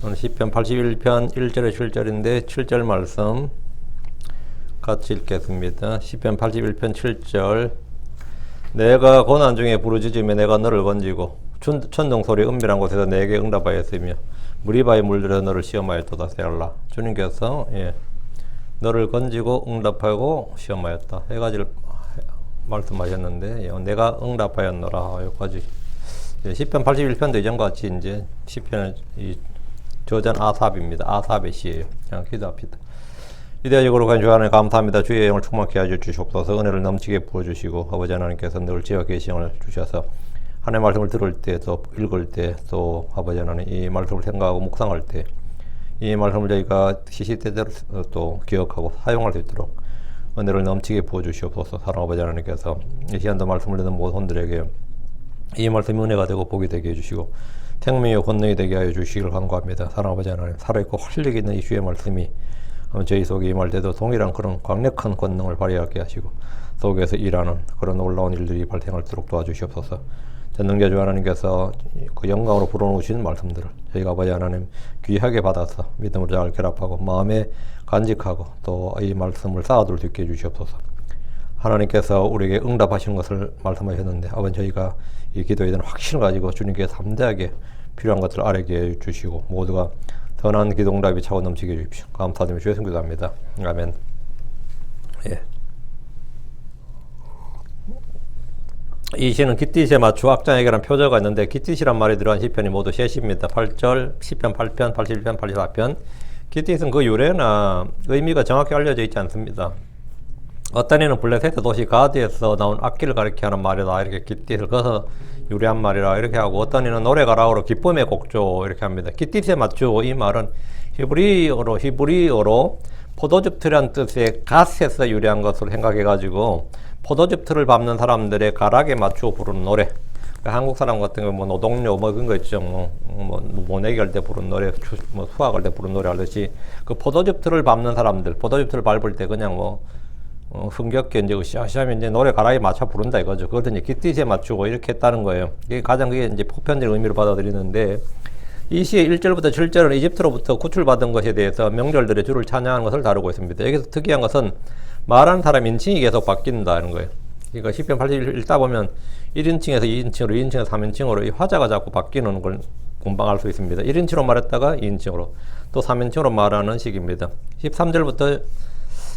오늘 시편 81편 1절에 7절인데 7절 말씀 같이 읽겠습니다. 시편 81편 7절. 내가 고난 중에 부르짖으며 내가 너를 건지고 천둥 소리 은밀한 곳에서 내게 응답하였으며 무리바에 물들여 너를 시험하였도다. 세알라. 주님께서 너를 건지고 응답하고 시험하였다. 세 가지를 말씀하셨는데 내가 응답하였노라. 여기까지. 시편 81편도 이전과 같이 이제 시편은 이 저전 아삽입니다. 아삽의 시예요. 그냥 기도합시다. 이대적으로 간 주 하나님 감사합니다. 주의 영을 충만케 하여 주시옵소서. 은혜를 넘치게 부어주시고 아버지 하나님께서 늘 지어 계시영을 주셔서 하나님의 말씀을 들을 때 또 읽을 때 또 아버지 하나님 이 말씀을 생각하고 묵상할 때 이 말씀을 저희가 시시때때로 또 기억하고 사용할 수 있도록 은혜를 넘치게 부어주시옵소서. 사랑 아버지 하나님께서 이 시간도 말씀을 듣는 모든 손들에게 이 말씀이 은혜가 되고 복이 되게 해주시고 생명의 권능이 되게 하여 주시기를 간구합니다. 사랑 아버지 하나님, 살아있고 활력 있는 이 주의 말씀이 저희 속에 임할 때도 동일한 그런 강력한 권능을 발휘하게 하시고 속에서 일하는 그런 놀라운 일들이 발생할수록 도와주시옵소서. 전능자 주 하나님께서 그 영광으로 불어넣으신 말씀들을 저희가 아버지 하나님 귀하게 받아서 믿음으로 잘 결합하고 마음에 간직하고 또 이 말씀을 쌓아둘 수 있게 해주시옵소서. 하나님께서 우리에게 응답하시는 것을 말씀하셨는데 아버지 저희가 이 기도에 대한 확신을 가지고 주님께서 담대하게 필요한 것들을 아뢰게 해주시고 모두가 선한 기도 응답이 차고 넘치게 해주십시오. 감사드리며 주의 성도 기도합니다. 아멘. 이 시는 기띠시에 맞추어 악장에게란 표저가 있는데 기띠시란 말이 들어간 시편이 모두 세 시입니다. 8절, 시편 8편, 81편, 84편. 기띠시는 그 유래나 의미가 정확히 알려져 있지 않습니다. 어떤 이는 블레셋 도시 가드에서 나온 악기를 가리켜 하는 말이다. 이렇게 기띠를 그어서 유래한 말이라 이렇게 하고 어떤 이는 노래가라로 기쁨의 곡조 이렇게 합니다. 기띠에 맞추고 이 말은 히브리어로 포도즙 틀이란 뜻의 갓에서 유래한 것으로 생각해가지고 포도즙 틀을 밟는 사람들의 가락에 맞추어 부르는 노래. 그러니까 한국 사람 같은 경우 뭐 노동요 뭐 그런 거 있죠. 뭐 모내기 할 때 부르는 노래, 뭐 수학할 때 부르는 노래 하듯이 그 포도즙 틀을 밟는 사람들, 포도즙 틀을 밟을 때 그냥 뭐 흥겹게 이제 으쌰으쌰하면 이제 노래 가락에 맞춰 부른다 이거죠. 그것도 이제 기띠에 맞추고 이렇게 했다는 거예요. 이게 가장 그게 이제 보편적인 의미로 받아들이는데 이 시의 1절부터 7절은 이집트로부터 구출받은 것에 대해서 명절들의 주를 찬양하는 것을 다루고 있습니다. 여기서 특이한 것은 말하는 사람 인칭이 계속 바뀐다는 거예요. 그러니까 시편 81 읽다 보면 1인칭에서 2인칭으로, 2인칭에서 3인칭으로 이 화자가 자꾸 바뀌는 걸 금방 알 수 있습니다. 1인칭으로 말했다가 2인칭으로 또 3인칭으로 말하는 식입니다. 13절부터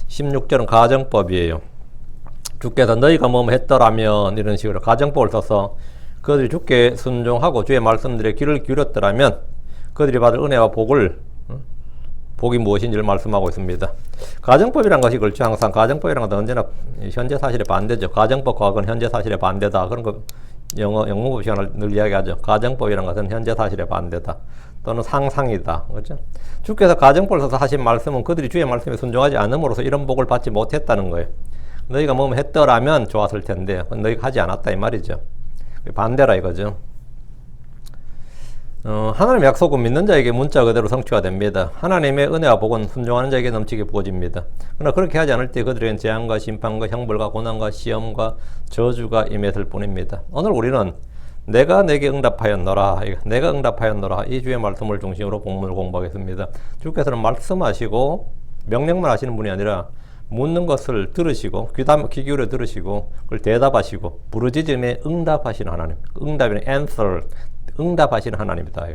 16절은 가정법이에요. 주께서 너희가 뭐 했더라면 이런 식으로 가정법을 써서 그들이 주께 순종하고 주의 말씀들에 귀를 기울였더라면 그들이 받을 은혜와 복이 무엇인지를 말씀하고 있습니다. 가정법이란 것이 그렇죠. 항상 가정법이란 것은 언제나 현재 사실에 반대죠. 가정법 과거는 현재 사실에 반대다. 그런 거 영문법 시간을 늘 이야기하죠. 가정법이란 것은 현재 사실에 반대다. 또는 상상이다. 그렇죠? 주께서 가정법을 써서 하신 말씀은 그들이 주의 말씀에 순종하지 않음으로써 이런 복을 받지 못했다는 거예요. 너희가 뭐 했더라면 좋았을 텐데 너희가 하지 않았다 이 말이죠. 반대라 이거죠. 하나님의 약속은 믿는 자에게 문자 그대로 성취가 됩니다. 하나님의 은혜와 복은 순종하는 자에게 넘치게 부어집니다. 그러나 그렇게 하지 않을 때 그들에겐 재앙과 심판과 형벌과 고난과 시험과 저주가 임했을 뿐입니다. 오늘 우리는 내가 내게 응답하였노라. 내가 응답하였노라. 이 주의 말씀을 중심으로 본문을 공부하겠습니다. 주께서는 말씀하시고 명령만 하시는 분이 아니라 묻는 것을 들으시고 귀 기울여 들으시고 그걸 대답하시고 부르짖음에 응답하시는 하나님. 응답이는 answer. 응답하시는 하나님이다.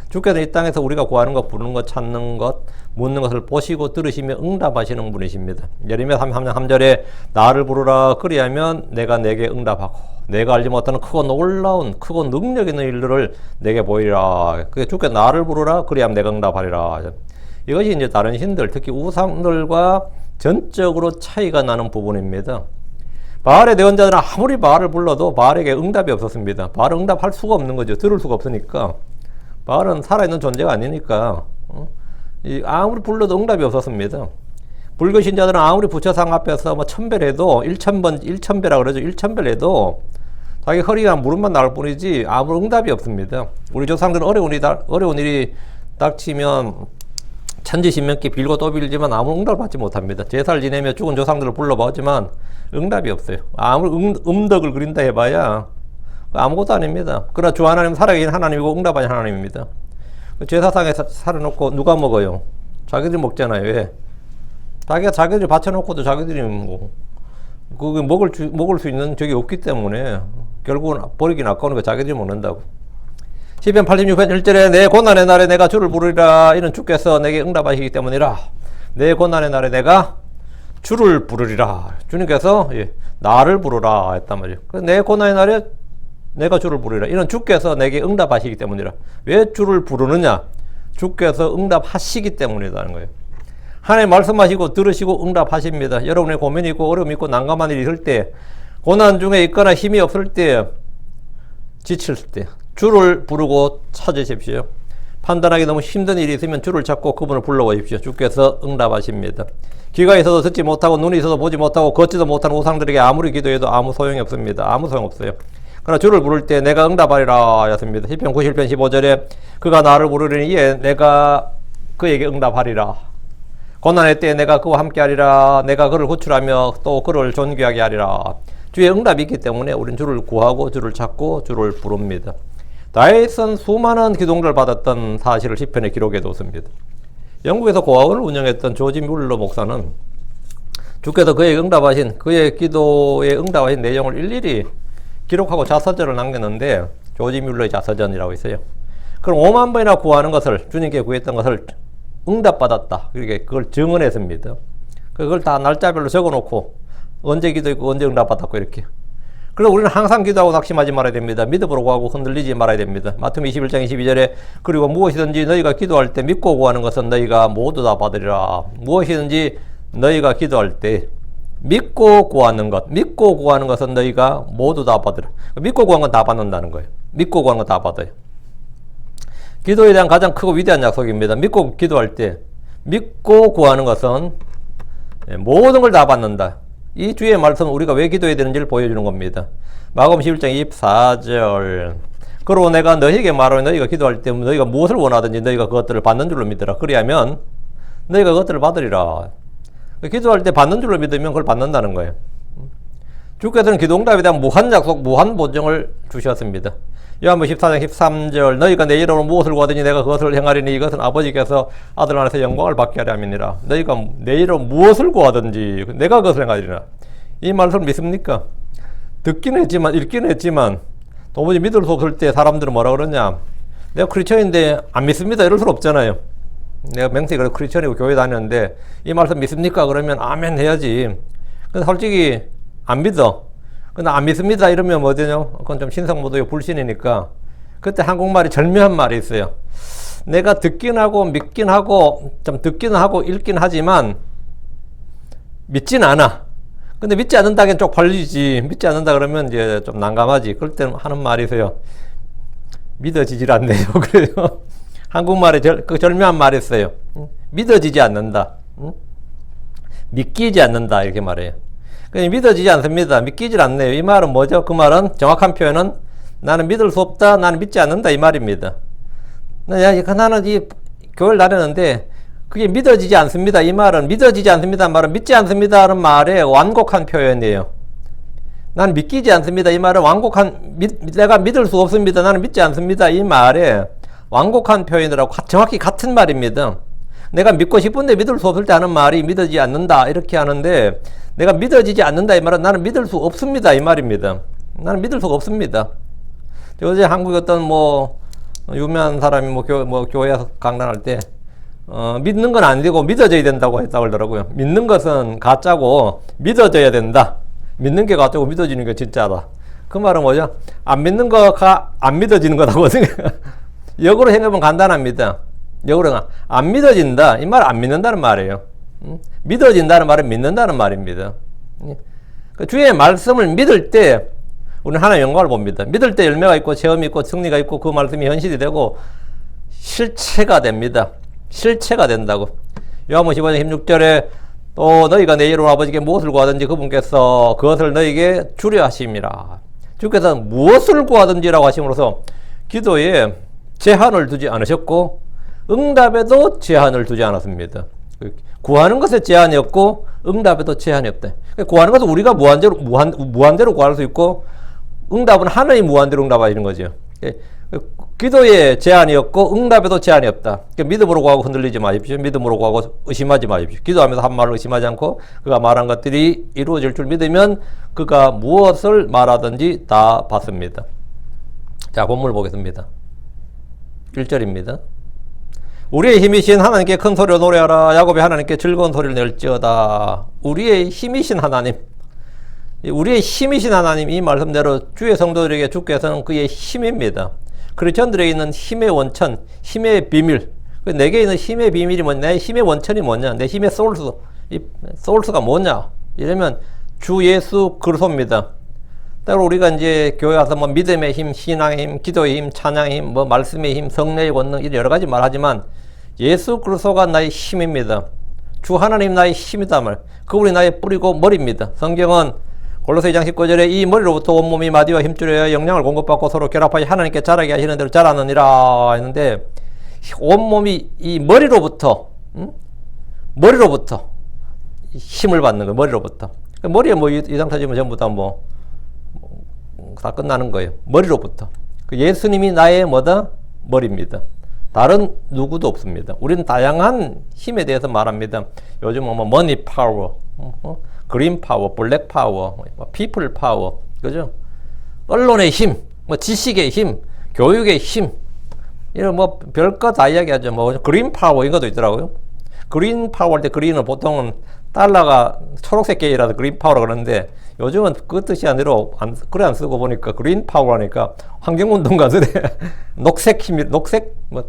주께서 이 땅에서 우리가 구하는 것, 부르는 것, 찾는 것, 묻는 것을 보시고 들으시며 응답하시는 분이십니다. 예레미야 33장 3절에 나를 부르라 그리하면 내가 내게 응답하고 내가 알지 못하는 크고 놀라운 크고 능력 있는 일들을 내게 보이리라. 그게 주께서 나를 부르라 그리하면 내가 응답하리라. 이것이 이제 다른 신들, 특히 우상들과 전적으로 차이가 나는 부분입니다. 바알의 대언자들은 아무리 바알을 불러도 바알에게 응답이 없었습니다. 바알은 응답할 수가 없는 거죠. 들을 수가 없으니까. 바알은 살아있는 존재가 아니니까 아무리 불러도 응답이 없었습니다. 불교 신자들은 아무리 부처상 앞에서 뭐 천배해도 1000배라 그러죠. 1000배를 해도 자기 허리가 무릎만 나올 뿐이지 아무 응답이 없습니다. 우리 조상들은 어려운 일이 닥치면 천지신명께 빌고 또 빌지만 아무 응답을 받지 못합니다. 제사를 지내며 죽은 조상들을 불러보지만 응답이 없어요. 아무리 음덕을 그린다 해봐야 아무것도 아닙니다. 그러나 주 하나님은 살아계신 하나님이고 응답하신 하나님입니다. 제사상에 차려놓고 누가 먹어요? 자기들이 먹잖아요. 왜? 자기들이 바쳐놓고도 자기들이 뭐 그게 먹을 수 있는 적이 없기 때문에 결국은 버리긴 아까운 거 자기들이 먹는다고. 시편 86편 1절에 내 고난의 날에 내가 주를 부르리라. 이는 주께서 내게 응답하시기 때문이라. 내 고난의 날에 내가 주를 부르리라. 주님께서 나를 부르라 했단 말이에요. 내 고난의 날에 내가 주를 부르리라. 이는 주께서 내게 응답하시기 때문이라. 왜 주를 부르느냐? 주께서 응답하시기 때문이라는 거예요. 하나님 말씀하시고 들으시고 응답하십니다. 여러분의 고민이 있고 어려움이 있고 난감한 일이 있을 때, 고난 중에 있거나 힘이 없을 때, 지칠 때 주를 부르고 찾으십시오. 판단하기 너무 힘든 일이 있으면 주를 찾고 그분을 불러보십시오. 주께서 응답하십니다. 귀가 있어도 듣지 못하고 눈이 있어도 보지 못하고 걷지도 못하는 우상들에게 아무리 기도해도 아무 소용이 없습니다. 아무 소용없어요. 그러나 주를 부를 때 내가 응답하리라 하였습니다. 시편 91편 15절에 그가 나를 부르리니 이에 내가 그에게 응답하리라. 고난의 때에 내가 그와 함께하리라. 내가 그를 구출하며 또 그를 존귀하게 하리라. 주의 응답이 있기 때문에 우리는 주를 구하고 주를 찾고 주를 부릅니다. 다윗은 수많은 기도를 받았던 사실을 시편에 기록해 뒀습니다. 영국에서 고아원을 운영했던 조지 뮬러 목사는 주께서 그의 기도에 응답하신 내용을 일일이 기록하고 자서전을 남겼는데, 조지 뮬러의 자서전이라고 있어요. 그럼 5만 번이나 구하는 것을, 주님께 구했던 것을 응답받았다. 그걸 증언했습니다. 그걸 다 날짜별로 적어놓고 언제 기도했고 언제 응답받았고 이렇게. 그래서 우리는 항상 기도하고 낙심하지 말아야 됩니다. 믿음으로 구하고 흔들리지 말아야 됩니다. 마태복음 21장 22절에 그리고 무엇이든지 너희가 기도할 때 믿고 구하는 것은 너희가 모두 다 받으리라. 무엇이든지 너희가 기도할 때 믿고 구하는 것은 너희가 모두 다 받으라. 믿고 구한 건 다 받는다는 거예요. 믿고 구한 건 다 받아요. 기도에 대한 가장 크고 위대한 약속입니다. 믿고 기도할 때 믿고 구하는 것은 모든 걸 다 받는다. 이 주의 말씀은 우리가 왜 기도해야 되는지를 보여주는 겁니다. 마가복음 11장 24절 그러고 내가 너희에게 말하면 너희가 기도할 때 너희가 무엇을 원하든지 너희가 그것들을 받는 줄로 믿으라. 그리하면 너희가 그것들을 받으리라. 기도할 때 받는 줄로 믿으면 그걸 받는다는 거예요. 주께서는 기도 응답에 대한 무한 약속, 무한 보증을 주셨습니다. 요한복음 14장 13절 너희가 내 이름으로 무엇을 구하든지 내가 그것을 행하리니 이것은 아버지께서 아들 안에서 영광을 받게 하려 함이니라. 너희가 내 이름으로 무엇을 구하든지 내가 그것을 행하리라. 이 말씀을 믿습니까? 듣기는 했지만 읽기는 했지만 도무지 믿을 수 없을 때 사람들은 뭐라 그러냐, 내가 크리스천인데 안 믿습니다 이럴 수는 없잖아요. 내가 명색이 그래도 크리스천이고 교회 다녔는데 이 말씀 믿습니까? 그러면 아멘 해야지. 근데 솔직히 안 믿어. 근데 안 믿습니다 이러면 뭐 되냐? 그건 좀 신성모독의 불신이니까. 그때 한국말이 절묘한 말이 있어요. 내가 듣긴 하고 믿긴 하고 좀 듣기는 하고 읽긴 하지만 믿진 않아. 근데 믿지 않는다기엔 쪽팔리지. 믿지 않는다 그러면 이제 좀 난감하지. 그럴 때는 하는 말이 있어요. 믿어지질 않네요. 그래요. 한국말에 그 절묘한 말이 있어요. 믿어지지 않는다. 믿기지 않는다 이렇게 말해요. 믿어지지 않습니다. 믿기질 않네요. 이 말은 뭐죠? 그 말은 정확한 표현은 나는 믿을 수 없다, 나는 믿지 않는다 이 말입니다. 나는 이 교회를 다녔는데 그게 믿어지지 않습니다. 이 말은 믿어지지 않습니다. 말은 믿지 않습니다라는 말의 완곡한 표현이에요. 나는 믿기지 않습니다. 이 말은 내가 믿을 수 없습니다. 나는 믿지 않습니다. 이 말의 완곡한 표현이라고 정확히 같은 말입니다. 내가 믿고 싶은데 믿을 수 없을 때 하는 말이 믿어지지 않는다 이렇게 하는데, 내가 믿어지지 않는다 이 말은 나는 믿을 수 없습니다 이 말입니다. 나는 믿을 수가 없습니다. 어제 한국에 어떤 유명한 사람이 교회에서 강단할 때 믿는 건 안 되고 믿어져야 된다고 했다고 그러더라고요. 믿는 것은 가짜고 믿어져야 된다. 믿는 게 가짜고 믿어지는 게 진짜다. 그 말은 뭐죠? 안 믿는 거가 안 믿어지는 거라고 생각. 역으로 생각하면 간단합니다. 역으로 안 믿어진다 이 말 안 믿는다는 말이에요. 믿어진다는 말은 믿는다는 말입니다. 주의 말씀을 믿을 때 우리는 하나님의 영광을 봅니다. 믿을 때 열매가 있고 체험이 있고 승리가 있고 그 말씀이 현실이 되고 실체가 됩니다. 실체가 된다고. 요한복음 15장 16절에 또 너희가 내 이름으로 아버지께 무엇을 구하든지 그분께서 그것을 너희에게 주려 하심이라. 주께서 무엇을 구하든지라고 하심으로써 기도에 제한을 두지 않으셨고 응답에도 제한을 두지 않았습니다. 구하는 것에 제한이 없고 응답에도 제한이 없다. 구하는 것은 우리가 무한대로 구할 수 있고 응답은 하나님이 무한대로 응답하시는 거죠. 기도에 제한이 없고 응답에도 제한이 없다. 그러니까 믿음으로 구하고 흔들리지 마십시오. 믿음으로 구하고 의심하지 마십시오. 기도하면서 한 말을 의심하지 않고 그가 말한 것들이 이루어질 줄 믿으면 그가 무엇을 말하든지 다 받습니다. 자, 본문을 보겠습니다. 1절입니다. 우리의 힘이신 하나님께 큰 소리로 노래하라. 야곱이 하나님께 즐거운 소리를 낼지어다. 우리의 힘이신 하나님, 우리의 힘이신 하나님, 이 말씀대로 주의 성도들에게 주께서는 그의 힘입니다. 크리스천들에게 있는 힘의 원천, 힘의 비밀, 내게 있는 힘의 비밀이 뭐냐, 내 힘의 원천이 뭐냐, 내 힘의 소울스, 이 소울스가 뭐냐 이러면 주 예수 그리스도입니다. 따로 우리가 이제 교회 와서 뭐 믿음의 힘, 신앙의 힘, 기도의 힘, 찬양의 힘, 뭐 말씀의 힘, 성령의 권능 이런 여러 가지 말하지만 예수 그리스도가 나의 힘입니다. 주 하나님 나의 힘이다 말. 그분이 나의 뿌리고 머리입니다. 성경은 골로새 2장 19절에 이 머리로부터 온몸이 마디와 힘줄에 영양을 공급받고 서로 결합하여 하나님께 자라게 하시는 대로 자라느니라 했는데, 온몸이 이 머리로부터 힘을 받는 거예요. 머리로부터. 머리에 뭐 이상 터지면 전부 다 다 끝나는 거예요. 머리로부터. 예수님이 나의 뭐다? 머리입니다. 다른 누구도 없습니다. 우리는 다양한 힘에 대해서 말합니다. 요즘은 뭐 머니 파워, 그린 파워, 블랙 파워, 피플 파워, 그죠? 언론의 힘, 뭐 지식의 힘, 교육의 힘, 이런 뭐 별거 다 이야기하죠. 뭐 그린 파워 이것도 있더라고요. 그린 파워 할 때 그린은 보통은 달러가 초록색 계열이라서 그린 파워라 그러는데 요즘은 그 뜻이 아니라 그래 안 쓰고 보니까 그린 파워 하니까 환경운동가 쓰대. 녹색 힘이, 녹색 뭐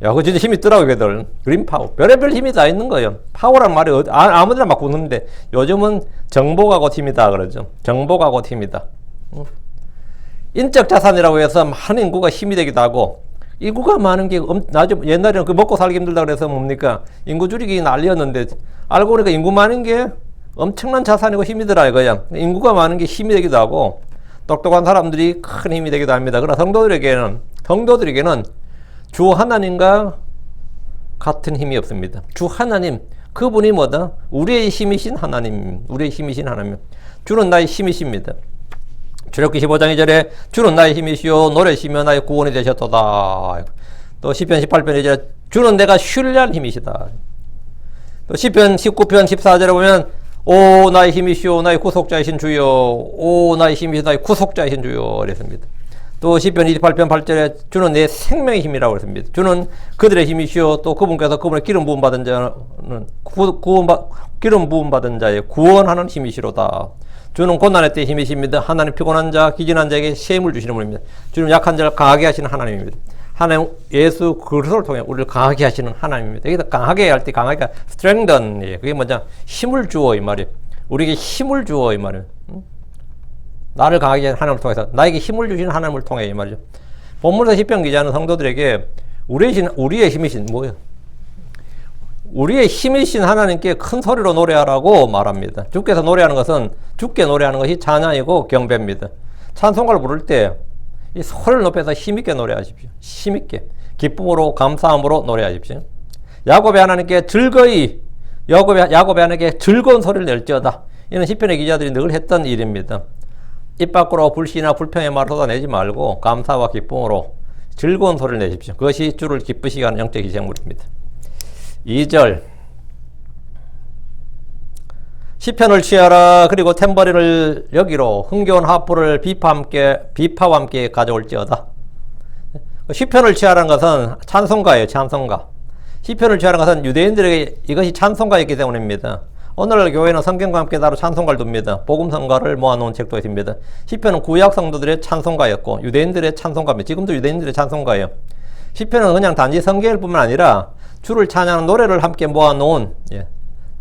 야, 그 진짜 힘이 있더라고요, 걔들. 그린 파워. 별의별 힘이 다 있는 거예요. 파워란 말이 아무데나 막 붙는데 요즘은 정보가 곧 힘이다 그러죠. 정보가 곧 힘이다. 인적 자산이라고 해서 많은 인구가 힘이 되기도 하고, 인구가 많은 게 옛날에는 그 먹고 살기 힘들다 그래서 뭡니까? 인구 줄이기 난리였는데 알고 보니까 인구 많은 게 엄청난 자산이고 힘이더라 이거야. 인구가 많은 게 힘이 되기도 하고 똑똑한 사람들이 큰 힘이 되기도 합니다. 그러나 성도들에게는 주 하나님과 같은 힘이 없습니다. 주 하나님, 그분이 뭐다? 우리의 힘이신 하나님, 우리의 힘이신 하나님. 주는 나의 힘이십니다. 출애굽기 15장 2절에 주는 나의 힘이시오 노래시며 나의 구원이 되셨도다. 또 시편 18편 2절에 주는 내가 신뢰한 힘이시다. 또 시편 19편 14절에 보면 오 나의 힘이시오 나의 구속자이신 주여, 오 나의 힘이시오 나의 구속자이신 주여 이랬습니다. 또 시편 28편 8절에 주는 내 생명의 힘이라고 했습니다. 주는 그들의 힘이시오 또 그분께서 그분의 기름 부음 받은 자는 기름 부음 받은 자의 구원하는 힘이시로다. 주는 고난의 때 힘이십니다. 하나님 피곤한 자, 기진한 자에게 쉼을 주시는 분입니다. 주는 약한 자를 강하게 하시는 하나님입니다. 하나님 예수 그리스도를 통해 우리를 강하게 하시는 하나님입니다. 여기서 강하게 할 때 강하게 strengthen, 그게 뭐냐? 힘을 주어 이 말이에요. 우리에게 힘을 주어 이 말이에요. 나를 강하게 하는 하나님을 통해서 나에게 힘을 주시는 하나님을 통해 이 말이죠. 본문에서 시편 기자는 성도들에게 우리의 힘이신 뭐예요? 우리의 힘이신 하나님께 큰 소리로 노래하라고 말합니다. 주께서 노래하는 것은 주께 노래하는 것이 찬양이고 경배입니다. 찬송가를 부를 때 이 소리를 높여서 힘있게 노래하십시오. 힘있게 기쁨으로 감사함으로 노래하십시오. 야곱의 하나님께 즐거운 소리를 낼지어다. 이는 시편의 기자들이 늘 했던 일입니다. 입 밖으로 불신이나 불평의 말을 쏟아내지 말고 감사와 기쁨으로 즐거운 소리를 내십시오. 그것이 주를 기쁘시게 하는 영적 기생물입니다. 2절 시편을 취하라. 그리고 탬버린을 여기로 흥겨운 하프를 비파와 함께 가져올지어다. 시편을 취하라는 것은 찬송가예요. 찬송가. 시편을 취하라는 것은 유대인들에게 이것이 찬송가였기 때문입니다. 오늘날 교회는 성경과 함께 따로 찬송가를 둡니다. 복음성가를 모아놓은 책도 있습니다. 시편은 구약 성도들의 찬송가였고 유대인들의 찬송가입니다. 지금도 유대인들의 찬송가예요. 시편은 그냥 단지 성경일 뿐만 아니라 주를 찬양하는 노래를 함께 모아놓은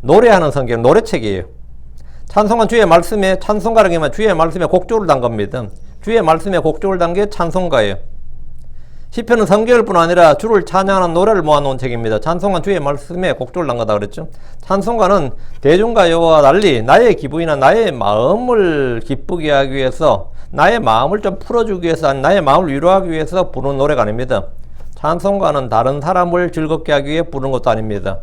노래하는 성경, 노래책이에요. 찬송은 주의 말씀에, 찬송가라는 게 주의 말씀에 곡조를 단 겁니다. 주의 말씀에 곡조를 단 게 찬송가예요. 시편은 성경일 뿐 아니라 주를 찬양하는 노래를 모아놓은 책입니다. 찬송은 주의 말씀에 곡조를 단 거다 그랬죠. 찬송가는 대중가요와 달리 나의 기분이나 나의 마음을 기쁘게 하기 위해서, 나의 마음을 좀 풀어주기 위해서, 나의 마음을 위로하기 위해서 부르는 노래가 아닙니다. 찬송가는 다른 사람을 즐겁게 하기 위해 부르는 것도 아닙니다.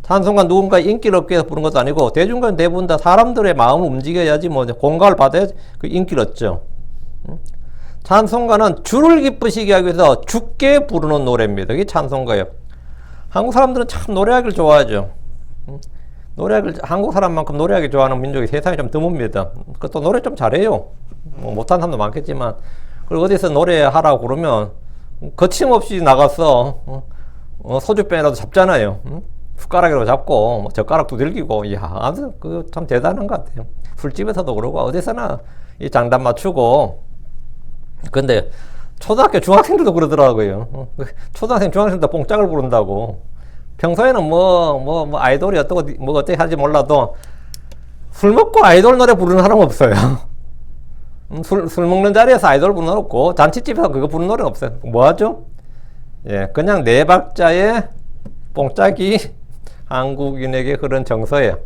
찬송가 누군가 인기를 얻기 위해서 부르는 것도 아니고, 대중가는 대부분 다 사람들의 마음을 움직여야지 뭐 공감을 받아야 그 인기를 얻죠. 찬송가는 주를 기쁘시게 하기 위해서 주께 부르는 노래입니다. 이게 찬송가예요. 한국 사람들은 참 노래하기를 좋아하죠. 한국 사람만큼 노래하기 좋아하는 민족이 세상에 좀 드뭅니다. 또 노래 좀 잘해요. 뭐 못하는 사람도 많겠지만. 그리고 어디서 노래하라고 그러면 거침없이 나가서 소주병이라도 잡잖아요. 숟가락이라도 잡고 뭐 젓가락도 들기고, 이야, 아주 그 참 대단한 것 같아요. 술집에서도 그러고 어디서나 이 장단 맞추고. 근데 초등학교 중학생들도 그러더라고요. 초등학생 중학생도 뽕짝을 부른다고. 평소에는 뭐 아이돌이 어떻고 뭐 어떻게 하지 몰라도 술 먹고 아이돌 노래 부르는 사람 없어요. 술 먹는 자리에서 아이돌 부르는 사람 없고, 잔치집에서 그거 부르는 노래 없어요. 뭐 하죠? 예, 그냥 네 박자의 뽕짝이 한국인에게 그런 정서예요.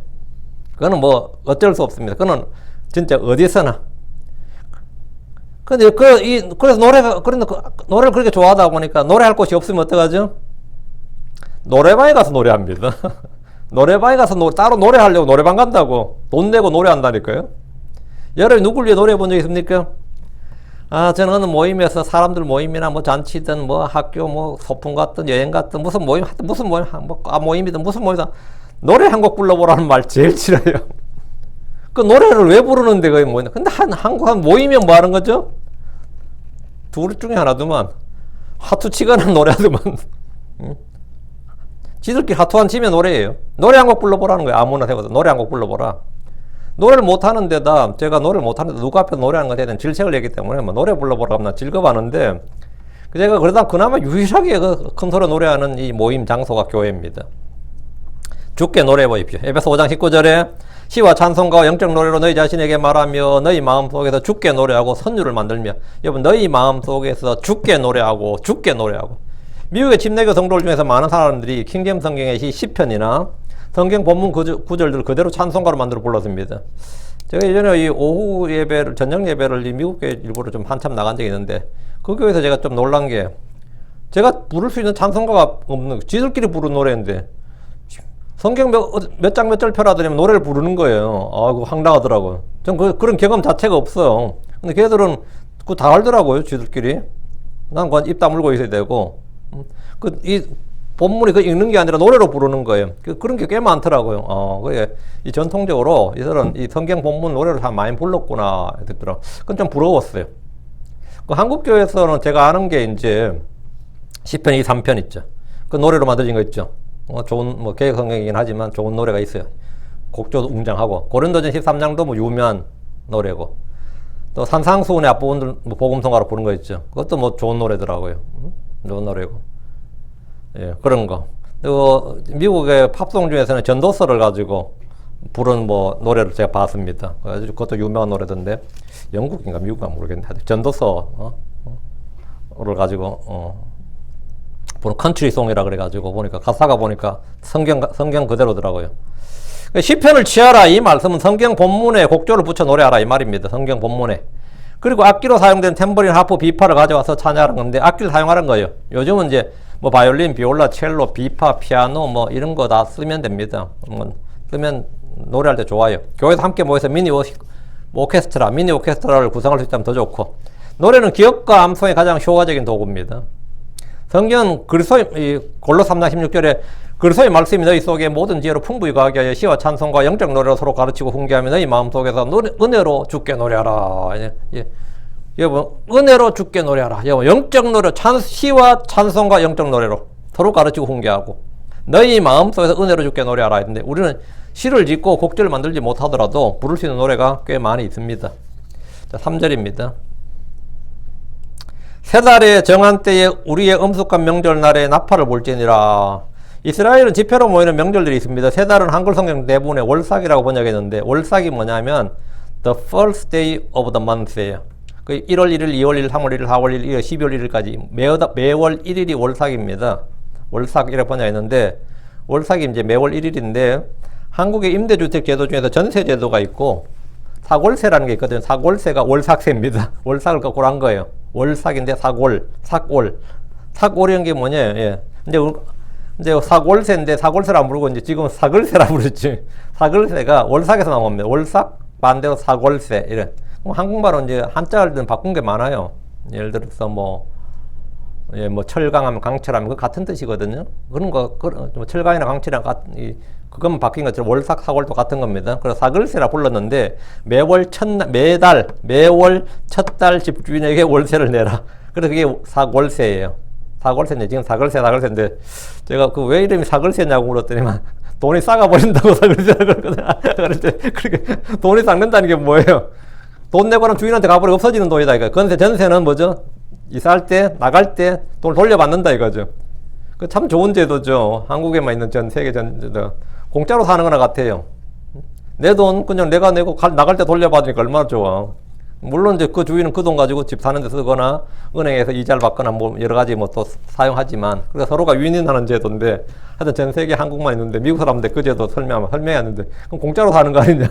그거는 뭐 어쩔 수 없습니다. 그거는 진짜 어디서나. 근데 그래서 노래를 그렇게 좋아하다 보니까 노래할 곳이 없으면 어떡하죠? 노래방에 가서 노래합니다. 노래방에 가서 따로 노래하려고 노래방 간다고 돈 내고 노래한다니까요. 여러분이 누굴 위해 노래해 본 적 있습니까? 저는 어느 모임에서 사람들 모임이나 뭐 잔치든 뭐 학교 뭐 소풍 갔든 여행 갔든 무슨 모임 하여튼 무슨 모임 모임이든 무슨 모임이든 노래 한 곡 불러보라는 말 제일 싫어요. 그 노래를 왜 부르는데 그게 뭐냐. 근데 한국 한 모이면 뭐 하는 거죠? 둘 중에 하나더만. 하투 치거나 노래하더만. 지들끼리 하투 안 치면 노래예요. 노래 한 곡 불러보라는 거예요. 아무나 세워서 노래 한 곡 불러보라. 노래를 못하는 데다, 제가 노래를 못하는데 누구 앞에서 노래하는 것에 대한 질책을 내기 때문에 뭐 노래 불러보라 하면 즐거워하는데, 제가 그러다 그나마 유일하게 큰 소리 노래하는 이 모임 장소가 교회입니다. 주께 노래해 보십시오. 에베소 5장 19절에 시와 찬송가와 영적 노래로 너희 자신에게 말하며 너희 마음속에서 주께 노래하고 선율을 만들며. 여러분, 너희 마음속에서 주께 노래하고 주께 노래하고. 미국의 침례교 성도들 중에서 많은 사람들이 킹제임스 성경의 시편이나 성경 본문 구절들을 그대로 찬송가로 만들어 불렀습니다. 제가 예전에 이 오후 예배를, 저녁 예배를 이 미국 교회 일부러 좀 한참 나간 적이 있는데, 그 교회에서 제가 좀 놀란 게, 제가 부를 수 있는 찬송가가 없는, 지들끼리 부르는 노래인데 성경 몇 장 몇 절 펴라더니 노래를 부르는 거예요. 그거 황당하더라고요. 전 그런 경험 자체가 없어요. 근데 걔들은 그거 다 알더라고요, 지들끼리. 난 그건 입 다물고 있어야 되고. 이 본문이 그 읽는 게 아니라 노래로 부르는 거예요. 그런 게 꽤 많더라고요. 그게 이 전통적으로 이들은 이 성경 본문 노래를 참 많이 불렀구나 듣더라고요. 그건 좀 부러웠어요. 그 한국교회에서는 제가 아는 게 이제 시편 2, 3편 있죠. 그 노래로 만들어진 거 있죠. 좋은, 개혁 성경이긴 하지만 좋은 노래가 있어요. 곡조도 웅장하고. 고린도전 13장도 뭐 유명한 노래고. 또 산상수훈의 앞부분들 복음성가로 부른 거 있죠. 그것도 뭐 좋은 노래더라고요. 좋은 노래고. 예, 그런 거. 그리고 미국의 팝송 중에서는 전도서를 가지고 부른 노래를 제가 봤습니다. 그것도 유명한 노래던데. 영국인가 미국인가 모르겠는데. 전도서를 가지고, 보는 컨트리송이라 그래가지고 보니까 가사가 보니까 성경 그대로더라고요. 시편을 취하라 이 말씀은 성경 본문에 곡조를 붙여 노래하라 이 말입니다. 성경 본문에. 그리고 악기로 사용된 탬버린, 하프, 비파를 가져와서 찬양하는 건데 악기를 사용하는 거예요. 요즘은 이제 바이올린, 비올라, 첼로, 비파, 피아노 이런 거 다 쓰면 됩니다. 쓰면 노래할 때 좋아요. 교회에서 함께 모여서 미니 오케스트라를 구성할 수 있다면 더 좋고. 노래는 기억과 암송의 가장 효과적인 도구입니다. 성경 골로 3장 16절에 그리스도의 말씀이 너희 속에 모든 지혜로 풍부히 거하게 하여 시와 찬송과 영적 노래로 서로 가르치고 훈계하며 너희 마음속에서 은혜로 주께 노래하라. 여러분, 은혜로 주께 노래하라. 여러분, 영적 노래, 시와 찬송과 영적 노래로 서로 가르치고 훈계하고 너희 마음속에서 은혜로 주께 노래하라 했는데, 우리는 시를 짓고 곡절을 만들지 못하더라도 부를 수 있는 노래가 꽤 많이 있습니다. 자, 3절입니다. 세 달의 정한 때에 우리의 엄숙한 명절날에 나팔을 볼지니라. 이스라엘은 집회로 모이는 명절들이 있습니다. 세 달은 한글 성경 대부분의 월삭이라고 번역했는데, 월삭이 뭐냐면 the first day of the month예요. 1월 1일, 2월 1일, 3월 1일, 4월 1일, 12월 1일까지 매월 1일이 월삭입니다. 월삭이라고 번역했는데, 월삭이 이제 매월 1일인데 한국의 임대주택 제도 중에서 전세 제도가 있고 사골세라는 게 있거든요. 사골세가 월삭세입니다. 월삭을 거꾸로 한 거예요. 월삭인데 사골이란 게 뭐냐? 예. 이제 사골세인데 사골세라 안 부르고 이제 지금 사글세라 부르지. 사글세가 월삭에서 나옵니다. 월삭 반대로 사골세 이래. 한국말은 이제 한자를 바꾼 게 많아요. 예를 들어서 뭐, 예, 뭐 철강하면 강철하면 그 같은 뜻이거든요. 그런 거, 뭐 철강이나 강철이랑 그것만 바뀐 것처럼 월삭 사골도 같은 겁니다. 그래서 사글세라 불렀는데 매월 첫 달 집주인에게 월세를 내라. 그래서 그게 사월세예요. 사골세인데 지금 사글세인데 제가 그 왜 이름이 사글세냐고 물었더니만 돈이 싸가 버린다고 사글세라고 그러거든. 그렇게 돈이 싹는다는 게 뭐예요? 돈 내고 나면 주인한테 가버리고 없어지는 돈이다. 그러니까 건세 전세는 뭐죠? 이사할 때 나갈 때 돈을 돌려받는다 이거죠. 그 참 좋은 제도죠. 한국에만 있는 전 세계 전제도 공짜로 사는 거나 같아요. 내 돈 그냥 내가 내고 나갈 때 돌려받으니까 얼마나 좋아. 물론 이제 그 주인은 그 돈 가지고 집 사는 데 쓰거나 은행에서 이자를 받거나 뭐 여러 가지 뭐 또 사용하지만 그래서 서로가 윈윈하는 제도인데 하여튼 전 세계 한국만 있는데 미국 사람들 그 제도 설명하는데 그럼 공짜로 사는 거 아니냐.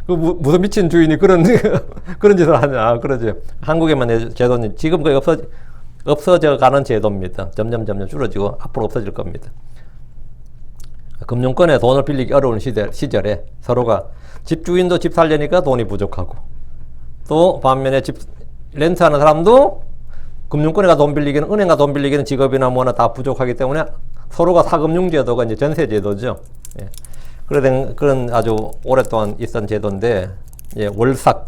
그 무슨 미친 주인이 그런 짓을 하냐. 그러죠. 한국에만 제도는 지금 거의 없어져 가는 제도입니다. 점점 줄어지고 앞으로 없어질 겁니다. 금융권에 돈을 빌리기 어려운 시절에 서로가 집주인도 집 살려니까 돈이 부족하고 또 반면에 집 렌트하는 사람도 금융권에 돈 빌리기는 은행가 돈 빌리기는 직업이나 뭐나 다 부족하기 때문에 서로가 사금융제도가 이제 전세제도죠. 예. 그런 아주 오랫동안 있던 제도인데 예, 월삭.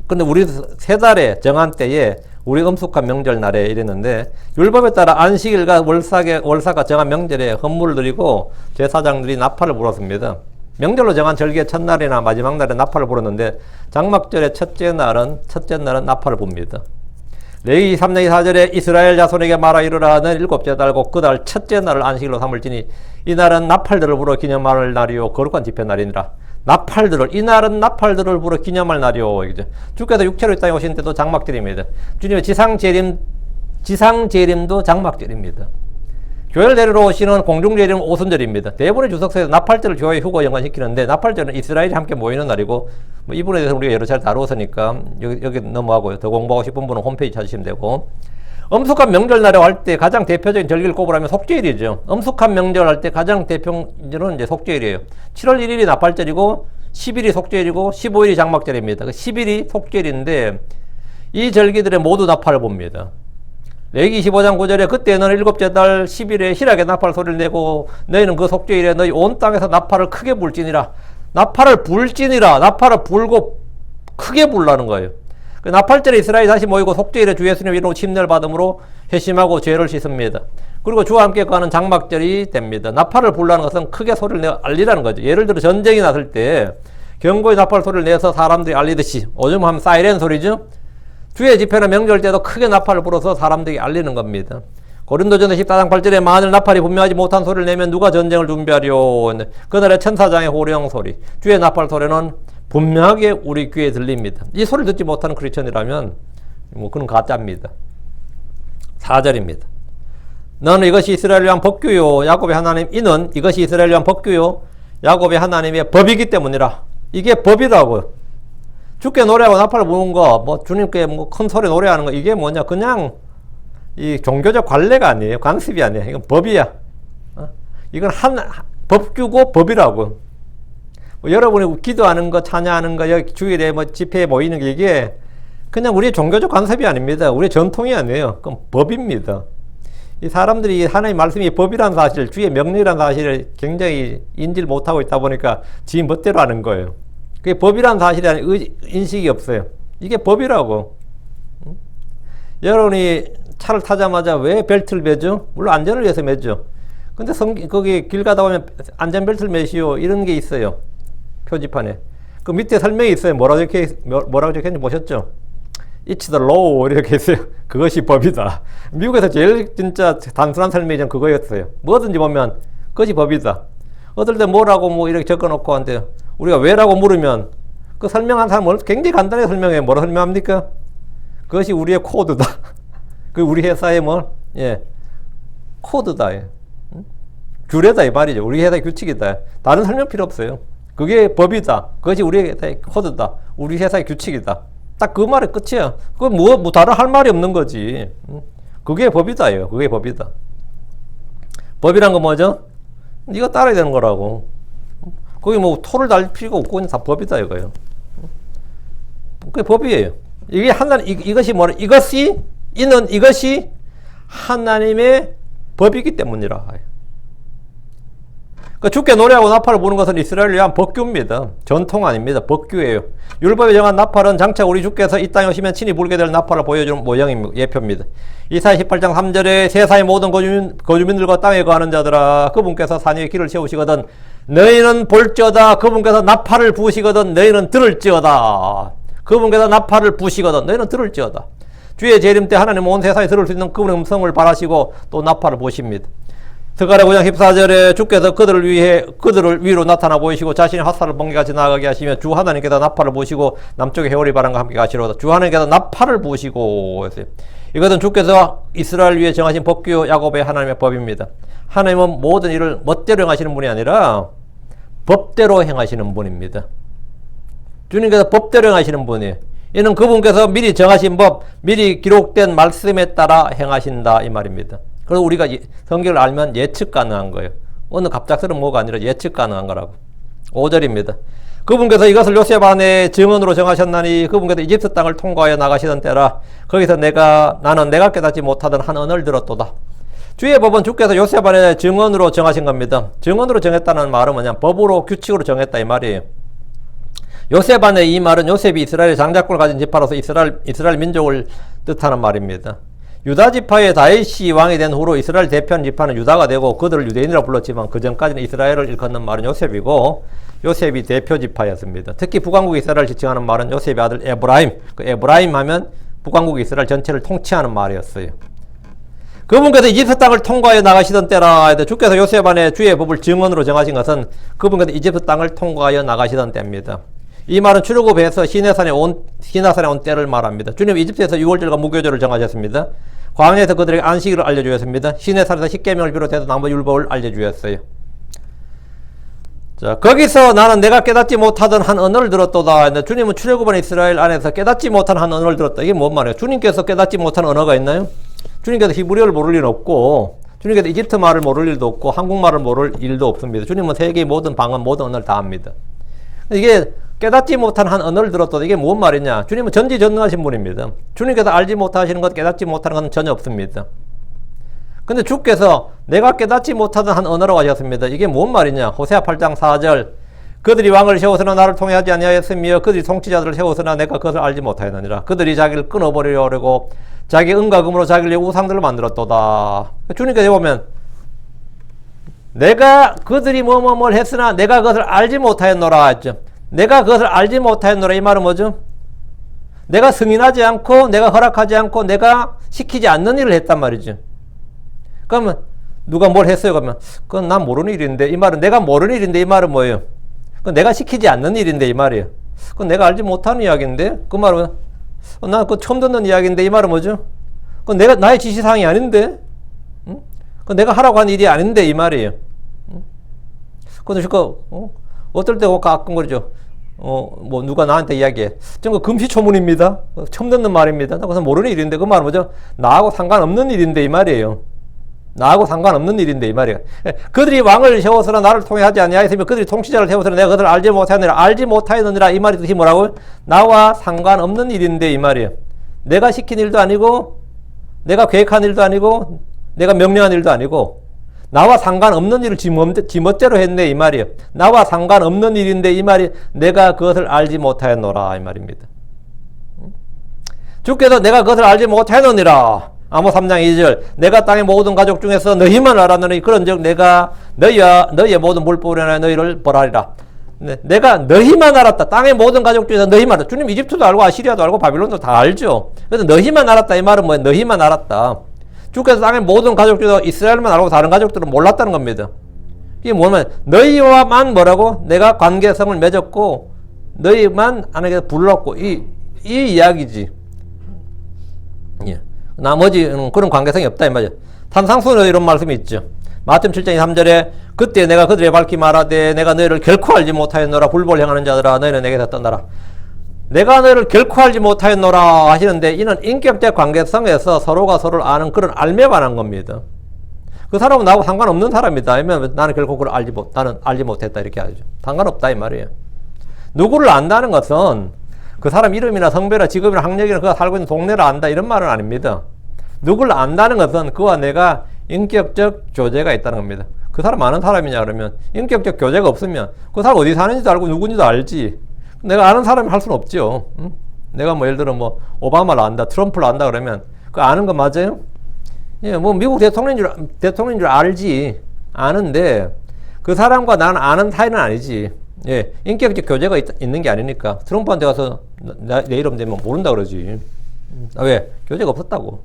근데 우리 세 달에 정한 때에 우리 엄숙한 명절날에 이랬는데 율법에 따라 안식일과 월삭과 정한 명절에 헌물을 드리고 제사장들이 나팔을 불었습니다. 명절로 정한 절기의 첫날이나 마지막 날에 나팔을 불었는데 장막절의 첫째 날은 나팔을 붑니다. 레위기 3장 4절에 이스라엘 자손에게 말하 이르라 하는 일곱째 달고 그 달 첫째 날을 안식일로 삼을지니 이 날은 나팔들을 불어 기념할 날이요 거룩한 집회 날이니라. 이날은 나팔들을 불어 기념할 날이요. 주께서 육체로 이 땅에 오신 때도 장막절입니다. 주님의 지상재림도 장막절입니다. 교회를 데리러 오시는 공중재림은 오순절입니다. 대부분의 주석서에서 나팔절을 교회 휴거 연관시키는데 나팔절은 이스라엘이 함께 모이는 날이고 뭐 이 부분에 대해서 우리가 여러 차례 다루었으니까 여기 넘어가고요. 더 공부하고 싶은 분은 홈페이지 찾으시면 되고 엄숙한 명절날에 할 때 가장 대표적인 절기를 꼽으라면 속죄일이죠. 엄숙한 명절 할 때 가장 대표절은 이제 속죄일이에요. 7월 1일이 나팔절이고 10일이 속죄일이고 15일이 장막절입니다. 10일이 속죄일인데 이 절기들에 모두 나팔을 봅니다. 레위기 25장 9절에 그때는 일곱째 달 10일에 희락의 나팔 소리를 내고 너희는 그 속죄일에 너희 온 땅에서 나팔을 크게 불지니라. 나팔을 불고 크게 불라는 거예요. 나팔절에 이스라엘이 다시 모이고 속죄일에 주 예수님의 이름으로 침례를 받음으로 회심하고 죄를 씻습니다. 그리고 주와 함께 가는 장막절이 됩니다. 나팔을 불라는 것은 크게 소리를 내어 알리라는 거죠. 예를 들어 전쟁이 났을 때 경고의 나팔 소리를 내서 사람들이 알리듯이 요즘 하면 사이렌 소리죠. 주의 집회나 명절 때도 크게 나팔을 불어서 사람들이 알리는 겁니다. 고린도전서 14장 8절에 만일 나팔이 분명하지 못한 소리를 내면 누가 전쟁을 준비하리오. 그날의 천사장의 호령 소리, 주의 나팔 소리는 분명하게 우리 귀에 들립니다. 이 소리를 듣지 못하는 크리스천이라면 뭐 그건 가짜입니다. 4절입니다. 너는 이것이 이스라엘을 위한 법규요 야곱의 하나님 이는 이것이 이스라엘을 위한 법규요 야곱의 하나님의 법이기 때문이라. 이게 법이라고요. 주께 노래하고 나팔을 부는 거, 뭐 주님께 뭐 큰 소리 노래하는 거 이게 뭐냐? 그냥 이 종교적 관례가 아니에요. 관습이 아니에요. 이건 법이야. 이건 법규고 법이라고. 뭐 여러분이 기도하는 거, 찬양하는 거, 여기 주일에 뭐 집회에 모이는 게 이게 그냥 우리의 종교적 관습이 아닙니다. 우리의 전통이 아니에요. 그건 법입니다. 이 사람들이 하나님의 말씀이 법이라는 사실, 주의 명령이라는 사실을 굉장히 인지를 못하고 있다 보니까 지 멋대로 하는 거예요. 그게 법이라는 사실이라는 인식이 없어요. 이게 법이라고. 여러분이 차를 타자마자 왜 벨트를 매죠? 물론 안전을 위해서 매죠. 근데 거기 길 가다 보면 안전벨트를 매시오 이런 게 있어요. 표지판에. 그 밑에 설명이 있어요. 뭐라고 적혀있는지 보셨죠? It's the law 이렇게 있어요. 그것이 법이다. 미국에서 제일 진짜 단순한 설명이 그거였어요. 뭐든지 보면 그것이 법이다. 어떨 때 뭐라고 뭐 이렇게 적어놓고 한데 우리가 왜라고 물으면 그 설명한 사람은 굉장히 간단하게 설명해요. 뭐라 설명합니까? 그것이 우리의 코드다. 그 우리 회사의 코드다. 규례다 이 말이죠. 우리 회사의 규칙이다. 다른 설명 필요 없어요. 그게 법이다. 그것이 우리 회사의 코드다. 우리 회사의 규칙이다. 딱 그 말이 끝이야. 그건 뭐 다른 할 말이 없는 거지. 그게 법이다예요. 그게 법이다. 법이란 건 뭐죠? 네가 따라야 되는 거라고. 거기 뭐 토를 달 필요가 없고 그냥 다 법이다 이거예요. 그게 법이에요. 이게 하나님, 이것이 뭐라, 이것이 하나님의 법이기 때문이라. 그러니까 주께 노래하고 나팔을 부는 것은 이스라엘을 위한 법규입니다. 전통 아닙니다. 법규예요. 율법에 정한 나팔은 장차 우리 주께서 이 땅에 오시면 친히 불게 될 나팔을 보여주는 모형입니다. 예표입니다. 이사야 18장 3절에 세상의 모든 거주민들과 땅에 거하는 자들아, 그분께서 산 위에 길을 세우시거든 너희는 볼지어다. 그분께서 나팔을 부으시거든 너희는 들을지어다. 그분께서 나팔을 부시거든 너희는 들을지어다. 주의 재림 때 하나님은 온 세상에 들을 수 있는 그분의 음성을 바라시고 또 나팔을 부십니다. 스가랴 9장 14절에 주께서 그들을 위로 나타나 보이시고 자신의 화살을 번개같이 나가게 하시며 주 하나님께서 나팔을 부시고 남쪽의 해오리 바람과 함께 가시로다. 주 하나님께서 나팔을 부시고 했어요. 이것은 주께서 이스라엘 위에 정하신 법규 야곱의 하나님의 법입니다. 하나님은 모든 일을 멋대로 행하시는 분이 아니라 법대로 행하시는 분입니다. 주님께서 법대로 행하시는 분이에요. 이는 그분께서 미리 정하신 법, 미리 기록된 말씀에 따라 행하신다 이 말입니다. 그래서 우리가 성경을 알면 예측 가능한 거예요. 어느 갑작스러운 뭐가 아니라 예측 가능한 거라고. 5절입니다. 그분께서 이것을 요셉 안에 증언으로 정하셨나니 그분께서 이집트 땅을 통과하여 나가시던 때라. 거기서 나는 내가 깨닫지 못하던 한 언을 들었도다. 주의 법은 주께서 요셉 안에 증언으로 정하신 겁니다. 증언으로 정했다는 말은 뭐냐? 법으로 규칙으로 정했다 이 말이에요. 요셉 안에 이 말은 요셉이 이스라엘의 장자권을 가진 지파로서 이스라엘 민족을 뜻하는 말입니다. 유다 지파의 다윗이 왕이 된 후로 이스라엘 대표한 지파는 유다가 되고 그들을 유대인이라고 불렀지만 그 전까지는 이스라엘을 일컫는 말은 요셉이고 요셉이 대표 지파였습니다. 특히 북왕국 이스라엘을 지칭하는 말은 요셉의 아들 에브라임. 그 에브라임 하면 북왕국 이스라엘 전체를 통치하는 말이었어요. 그분께서 이집트 땅을 통과해 나가시던 때라. 주께서 요셉 안에 주의 법을 증언으로 정하신 것은 그분께서 이집트 땅을 통과하여 나가시던 때입니다. 이 말은 출애굽에서 시내산에 온 때를 말합니다. 주님 이집트에서 6월절과 무교절을 정하셨습니다. 광야에서 그들에게 안식일을 알려주었습니다. 시내산에서 십계명을 비롯해서 나머지 율법을 알려주었어요. 자, 거기서 나는 내가 깨닫지 못하던 한 언어를 들었도다. 주님은 출애굽한 이스라엘 안에서 깨닫지 못한 한 언어를 들었다. 이게 뭔 말이에요? 주님께서 깨닫지 못한 언어가 있나요? 주님께서 히브리어를 모를 일은 없고 주님께서 이집트 말을 모를 일도 없고 한국말을 모를 일도 없습니다. 주님은 세계의 모든 방언, 모든 언어를 다 합니다. 이게 깨닫지 못한 한 언어를 들었다. 이게 뭔 말이냐? 주님은 전지전능하신 분입니다. 주님께서 알지 못하시는 것, 깨닫지 못하는 것은 전혀 없습니다. 근데 주께서 내가 깨닫지 못하던 한 언어라고 하셨습니다. 이게 뭔 말이냐? 호세아 8장 4절 그들이 왕을 세워서나 나를 통해 하지 아니하였으며 그들이 통치자들을 세워서나 내가 그것을 알지 못하였느니라. 그들이 자기를 끊어버리려고 자기 은과 금으로 자기를 우상들을 만들었도다. 주님께서 보면 내가 그들이 뭘 했으나 내가 그것을 알지 못하였노라 했죠. 내가 그것을 알지 못하였노라 이 말은 뭐죠? 내가 승인하지 않고 내가 허락하지 않고 내가 시키지 않는 일을 했단 말이죠. 그러면 누가 뭘 했어요? 그러면 그건 난 모르는 일인데 이 말은 내가 모르는 일인데 이 말은 뭐예요? 그건 내가 시키지 않는 일인데 이 말이에요. 그건 내가 알지 못하는 이야기인데 그 말은 난 그거 처음 듣는 이야기인데 이 말은 뭐죠? 그건 내가 나의 지시사항이 아닌데 응? 그건 내가 하라고 한 일이 아닌데 이 말이에요. 응? 그건 어떨 때 가끔거리죠. 뭐 누가 나한테 이야기해. 전 금시초문입니다. 처음 듣는 말입니다. 그래서 모르는 일인데 그 말은 뭐죠? 나하고 상관없는 일인데 이 말이에요. 나하고 상관없는 일인데 이 말이에요. 그들이 왕을 세워서나 나를 통해 하지 아니하였으며 그들이 통치자를 세워서나 내가 그들을 알지 못하였느니라. 알지 못하였느니라 이 말이 뜻이 뭐라고요? 나와 상관없는 일인데 이 말이에요. 내가 시킨 일도 아니고 내가 계획한 일도 아니고 내가 명령한 일도 아니고 나와 상관없는 일을 지 멋대로 했네 이 말이에요. 나와 상관없는 일인데 이 말이 내가 그것을 알지 못하였노라 이 말입니다. 주께서 내가 그것을 알지 못하였느니라. 아모스 3장 2절 내가 땅의 모든 가족 중에서 너희만 알았느니 그런즉 내가 너희의 모든 물보로 인하여 너희를 벌하리라. 내가 너희만 알았다. 땅의 모든 가족 중에서 너희만 알았다. 주님 이집트도 알고 아시리아도 알고 바빌론도 다 알죠. 그래서 너희만 알았다 이 말은 뭐예요? 너희만 알았다. 주께서 땅의 모든 가족 중에서 이스라엘만 알고 다른 가족들은 몰랐다는 겁니다. 이게 뭐냐면 너희와만 뭐라고? 내가 관계성을 맺었고 너희만 하나님께서 불렀고 이 이야기지. 예. 나머지는 그런 관계성이 없다 이 말이죠. 탄상수는 이런 말씀이 있죠. 마태복음 7장 3절에 그때 내가 그들에게 밝히 말하되 내가 너희를 결코 알지 못하였노라. 불법을 행하는 자들아 너희는 내게서 떠나라. 내가 너희를 결코 알지 못하였노라 하시는데 이는 인격적 관계성에서 서로가 서로를 아는 그런 알매 관한 겁니다. 그 사람은 나하고 상관없는 사람이다. 아니면 나는 결코 그걸 나는 알지 못했다 이렇게 하죠. 상관없다 이 말이에요. 누구를 안다는 것은 그 사람 이름이나 성별이나 직업이나 학력이나 그가 살고 있는 동네를 안다 이런 말은 아닙니다. 누굴 안다는 것은 그와 내가 인격적 교제가 있다는 겁니다. 그 사람 아는 사람이냐 그러면 인격적 교제가 없으면 그 사람 어디 사는지도 알고 누군지도 알지. 내가 아는 사람이 할 수는 없죠. 응? 내가 뭐 예를 들어 뭐 오바마를 안다, 트럼프를 안다 그러면 그 아는 거 맞아요? 예, 뭐 미국 대통령인 줄 알지. 아는데 그 사람과 나는 아는 사이는 아니지. 예, 인격적 교제가 있는 게 아니니까 트럼프한테 가서 내 이름 되면 모른다 그러지. 왜? 교제가 없었다고.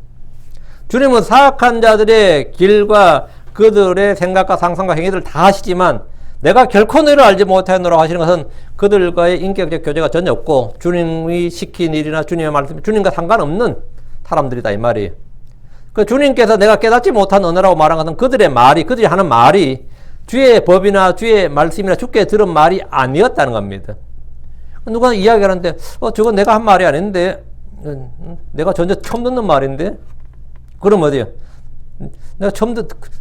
주님은 사악한 자들의 길과 그들의 생각과 상상과 행위들을 다 하시지만 내가 결코 너를 알지 못하노라 하시는 것은 그들과의 인격적 교제가 전혀 없고 주님이 시킨 일이나 주님의 말씀, 주님과 상관없는 사람들이다 이 말이에요. 그 주님께서 내가 깨닫지 못한 언어라고 말한 것은 그들의 말이, 그들이 하는 말이 주의 법이나 주의 말씀이나 주께 들은 말이 아니었다는 겁니다. 누가 이야기하는데 저건 내가 한 말이 아닌데 내가 전혀 처음 듣는 말인데 그럼 어디요? 내가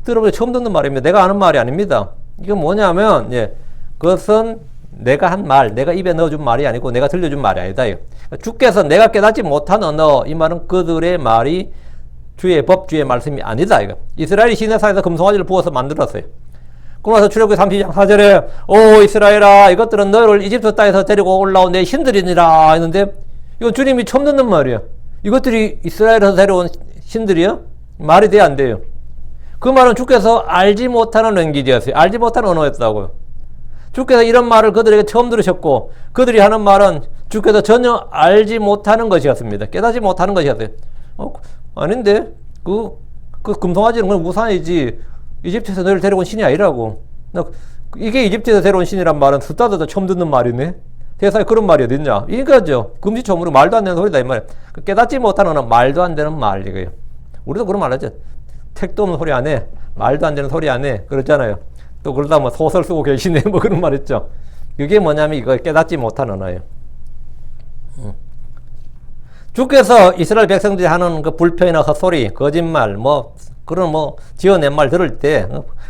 들어보니 처음 듣는 말입니다. 내가 아는 말이 아닙니다. 이건 뭐냐면 예, 그것은 내가 한 말, 내가 입에 넣어준 말이 아니고 내가 들려준 말이 아니다. 주께서 내가 깨닫지 못한 언어, 이 말은 그들의 말이 주의 법, 주의 말씀이 아니다. 이거. 이스라엘이 시내산에서 금송아지를 부어서 만들었어요. 그러면서 출애굽기 30장 4절에 오 이스라엘아 이것들은 너를 이집트 땅에서 데리고 올라온 내 신들이니라 했는데 이건 주님이 처음 듣는 말이에요. 이것들이 이스라엘에서 데려온 신들이요? 말이 돼야 안 돼요. 그 말은 주께서 알지 못하는 랭귀지였어요. 알지 못하는 언어였다고요. 주께서 이런 말을 그들에게 처음 들으셨고 그들이 하는 말은 주께서 전혀 알지 못하는 것이었습니다. 깨닫지 못하는 것이었어요. 아닌데 그 금송아지는 그건 우상이지 이집트에서 너를 데려온 신이 아니라고. 이게 이집트에서 데려온 신이란 말은 스타드도 처음 듣는 말이네. 세상에 그런 말이 어딨냐. 이거죠. 금시초문으로 말도 안 되는 소리다 이 말이에요. 깨닫지 못하는 언어 말도 안 되는 말 이거예요. 우리도 그런 말 하죠. 택도 없는 소리 안 해. 말도 안 되는 소리 안 해. 그렇잖아요. 또 그러다 뭐 소설 쓰고 계시네. 뭐 그런 말 있죠. 그게 뭐냐면 이거 깨닫지 못한 언어예요. 주께서 이스라엘 백성들이 하는 그 불평이나 헛소리, 거짓말, 그런 지어낸 말 들을 때,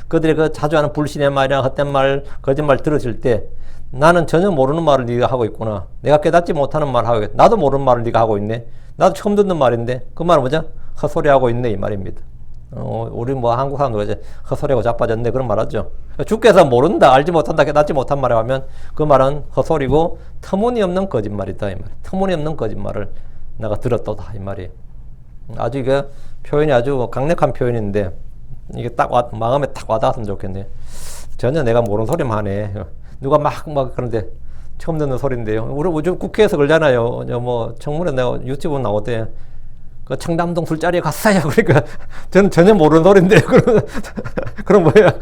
그들이 그 자주 하는 불신의 말이나 헛된 말, 거짓말 들으실 때, 나는 전혀 모르는 말을 네가 하고 있구나. 내가 깨닫지 못하는 말을 하고 있네. 나도 모르는 말을 네가 하고 있네. 나도 처음 듣는 말인데, 그 말은 뭐죠? 헛소리 하고 있네. 이 말입니다. 우리 한국 사람들 이제 헛소리하고 자빠졌네. 그런 말 하죠. 주께서 모른다, 알지 못한다, 깨닫지 못한 말을 하면 그 말은 헛소리고 터무니없는 거짓말이다. 이 말. 터무니없는 거짓말을 내가 들었다. 이 말이에요. 아주 이게 표현이 아주 강력한 표현인데 이게 딱 마음에 딱 와닿았으면 좋겠네요. 전혀 내가 모르는 소리만 하네. 누가 막 그런데 처음 듣는 소리인데요. 우리 요즘 국회에서 그러잖아요. 청문회 내가 유튜브 나오대. 그 청담동 술자리에 갔어요. 그러니까 저는 전혀 모르는 소리인데요. 그럼 뭐야?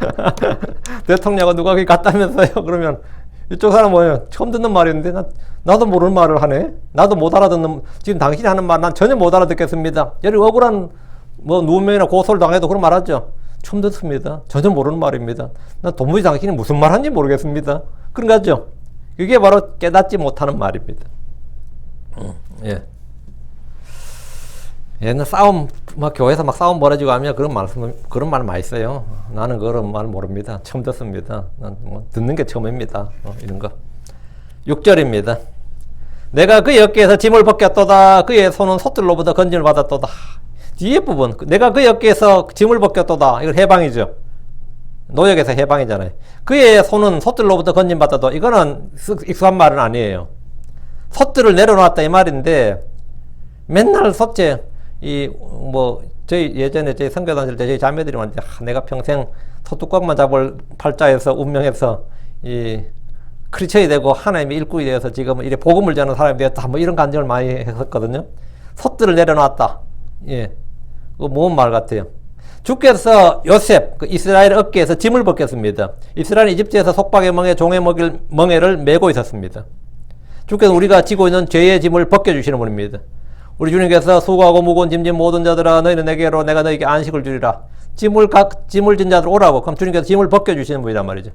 대통령하고 누가 거기 갔다면서요? 그러면 이쪽 사람 뭐예요? 처음 듣는 말인데 나도 모르는 말을 하네. 나도 못 알아듣는 지금 당신이 하는 말 난 전혀 못 알아듣겠습니다. 예를 억울한 누명이나 고소를 당해도 그런 말 하죠. 처음 듣습니다. 전혀 모르는 말입니다. 난 도무지 당신이 무슨 말 하는지 모르겠습니다. 그런 거죠. 그게 바로 깨닫지 못하는 말입니다. 예. 옛날 싸움, 교회에서 싸움 벌어지고 하면 그런 말 많이 써요. 나는 그런 말 모릅니다. 처음 듣습니다. 난 듣는 게 처음입니다. 이런 거. 6절입니다. 내가 그의 어깨에서 짐을 벗겼도다. 그의 손은 솥들로부터 건짐을 받았도다. 뒤에 부분, 내가 그의 어깨에서 짐을 벗겼도다. 이건 해방이죠. 노역에서 해방이잖아요. 그의 손은 솥들로부터 건짐 받았도다. 이거는 익숙한 말은 아니에요. 솥들을 내려놨다 이 말인데 맨날 솥째 저희 예전에 저희 선교 다닐 때 저희 자매들이 말인데 내가 평생 소뚜껑만 잡을 팔자에서 운명해서 크리스천이 되고 하나님의 일꾼이 되어서 지금 이래 복음을 전하는 사람이 되었다. 이런 간증을 많이 했었거든요. 솥들을 내려놨다. 예. 그거 뭔 말 같아요. 주께서 요셉, 이스라엘 어깨에서 짐을 벗겼습니다. 이스라엘 이집트에서 속박의 멍에 종의 멍에를 메고 있었습니다. 주께서 우리가 지고 있는 죄의 짐을 벗겨주시는 분입니다. 우리 주님께서 수고하고 무거운 짐진 모든 자들아 너희는 내게로 내가 너희에게 안식을 주리라. 짐을 진 자들 오라고. 그럼 주님께서 짐을 벗겨주시는 분이란 말이죠.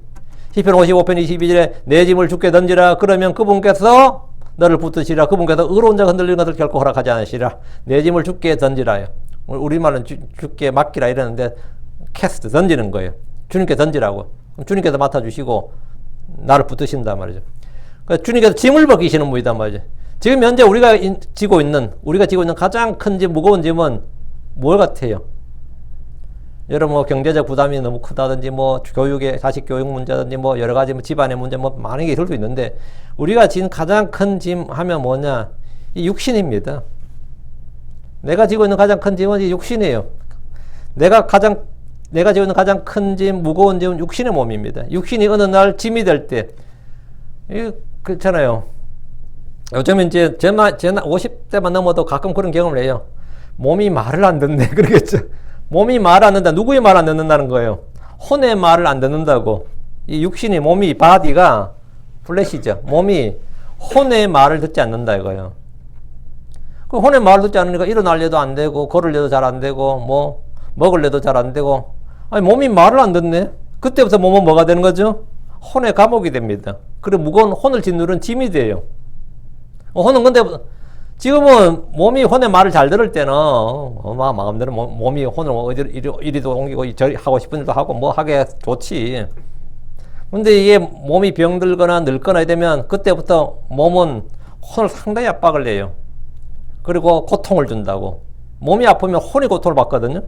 시편 55편 22절에 내 짐을 주께 던지라. 그러면 그분께서 너를 붙드시라. 그분께서 의로운 자가 흔들리는 것을 결코 허락하지 않으시라. 내 짐을 주께 던지라요. 우리말은 주께 맡기라 이러는데 캐스트 던지는 거예요. 주님께 던지라고. 그럼 주님께서 맡아주시고 나를 붙드신단 말이죠. 그러니까 주님께서 짐을 벗기시는 분이단 말이죠. 지금 현재 우리가 지고 있는 가장 큰 짐, 무거운 짐은 뭘 같아요? 여러분, 뭐, 경제적 부담이 너무 크다든지, 뭐, 교육의, 자식 교육 문제든지, 뭐, 여러 가지, 뭐, 집안의 문제, 뭐, 많은 게 있을 수 있는데, 우리가 지금 가장 큰 짐 하면 뭐냐? 이 육신입니다. 내가 지고 있는 가장 큰 짐은 이 육신이에요. 내가 지고 있는 가장 큰 짐, 무거운 짐은 육신의 몸입니다. 육신이 어느 날 짐이 될 때, 그렇잖아요. 요즘은 이제, 제 50대만 넘어도 가끔 그런 경험을 해요. 몸이 말을 안 듣네. 그러겠죠. 몸이 말을 안 듣는다. 누구의 말을 안 듣는다는 거예요? 혼의 말을 안 듣는다고. 이 육신이, 몸이, 바디가, 플래시죠. 몸이 혼의 말을 듣지 않는다 이거예요. 그 혼의 말을 듣지 않으니까 일어나려도 안 되고, 걸으려도 잘 안 되고, 뭐, 먹으려도 잘 안 되고. 아니, 몸이 말을 안 듣네? 그때부터 몸은 뭐가 되는 거죠? 혼의 감옥이 됩니다. 그리고 무거운 혼을 짓누른 짐이 돼요. 혼은 근데, 지금은 몸이 혼의 말을 잘 들을 때는, 마음대로 몸이 혼을 이리도 옮기고, 저리 하고 싶은 일도 하고, 뭐 하게 좋지. 근데 이게 몸이 병들거나 늙거나 되면, 그때부터 몸은 혼을 상당히 압박을 내요. 그리고 고통을 준다고. 몸이 아프면 혼이 고통을 받거든요.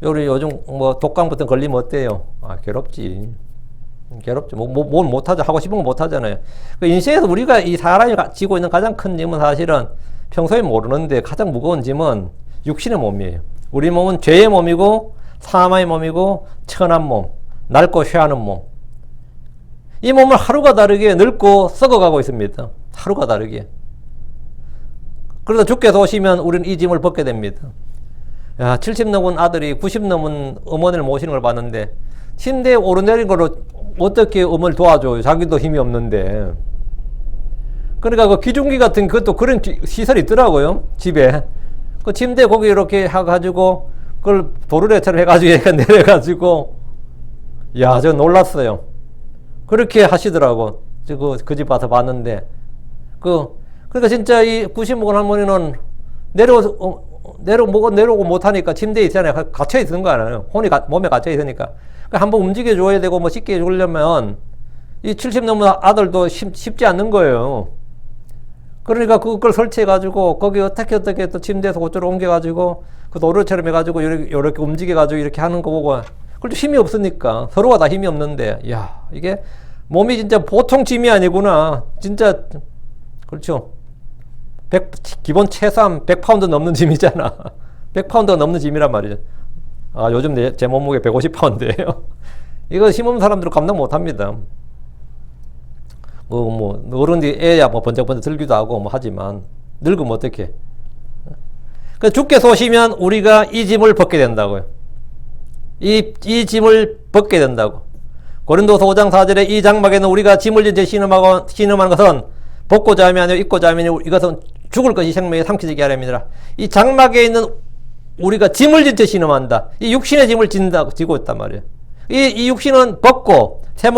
우리 요즘 뭐 독감 같은 거 걸리면 어때요? 괴롭지. 괴롭죠. 뭘 못하죠. 하고 싶은 거 못하잖아요. 그 인생에서 우리가 이 사람이 지고 있는 가장 큰 짐은 사실은 평소에 모르는데 가장 무거운 짐은 육신의 몸이에요. 우리 몸은 죄의 몸이고, 사망의 몸이고, 천한 몸, 낡고 쇠하는 몸. 이 몸을 하루가 다르게 늙고 썩어가고 있습니다. 하루가 다르게. 그러다 주께서 오시면 우리는 이 짐을 벗게 됩니다. 야, 70 넘은 아들이 90 넘은 어머니를 모시는 걸 봤는데, 침대에 오르내린 걸로 어떻게 어머니를 도와줘요? 자기도 힘이 없는데. 그러니까 그 기중기 같은 그것도 그런 시설이 있더라고요. 집에. 그 침대 거기 이렇게 해가지고, 그걸 도르래처럼 해가지고 내려가지고, 야, 저 놀랐어요. 그렇게 하시더라고. 그 집 와서 봤는데. 그러니까 진짜 이 90먹은 할머니는 내려오고 못하니까 침대에 있잖아요. 갇혀 있는 거 아니에요. 혼이 몸에 갇혀 있으니까. 한번 움직여줘야 되고, 뭐 씻게 해주려면, 이 70 넘은 아들도 쉽지 않는 거예요. 그러니까 그걸 설치해가지고, 거기 어떻게 또 침대에서 그쪽으로 옮겨가지고, 그 도로처럼 해가지고, 이렇게 움직여가지고, 이렇게 하는 거 보고, 그래도 힘이 없으니까, 서로가 다 힘이 없는데, 야, 이게 몸이 진짜 보통 짐이 아니구나. 진짜, 그렇죠. 기본 최소한 100파운드 넘는 짐이잖아. 100파운드가 넘는 짐이란 말이죠. 요즘 제 몸무게 150파운드예요. 이거 힘없는 사람들은 감당 못 합니다. 어른이 애야 뭐 번쩍번쩍 들기도 하고 뭐 하지만, 늙으면 어떡해. 그러니까 주께서 오시면 우리가 이 짐을 벗게 된다고요. 이 짐을 벗게 된다고. 고린도서 5장 4절에 이 장막에는 우리가 짐을 진 채 신음하는 것은 벗고자 함이 아니요 입고자 함이니 이것은 죽을 것이 생명에 삼키지게 하렵니다. 이 장막에 있는 우리가 짐을 진 채 신음한다. 이 육신의 짐을 지고 있단 말이에요. 이 육신은 벗고 새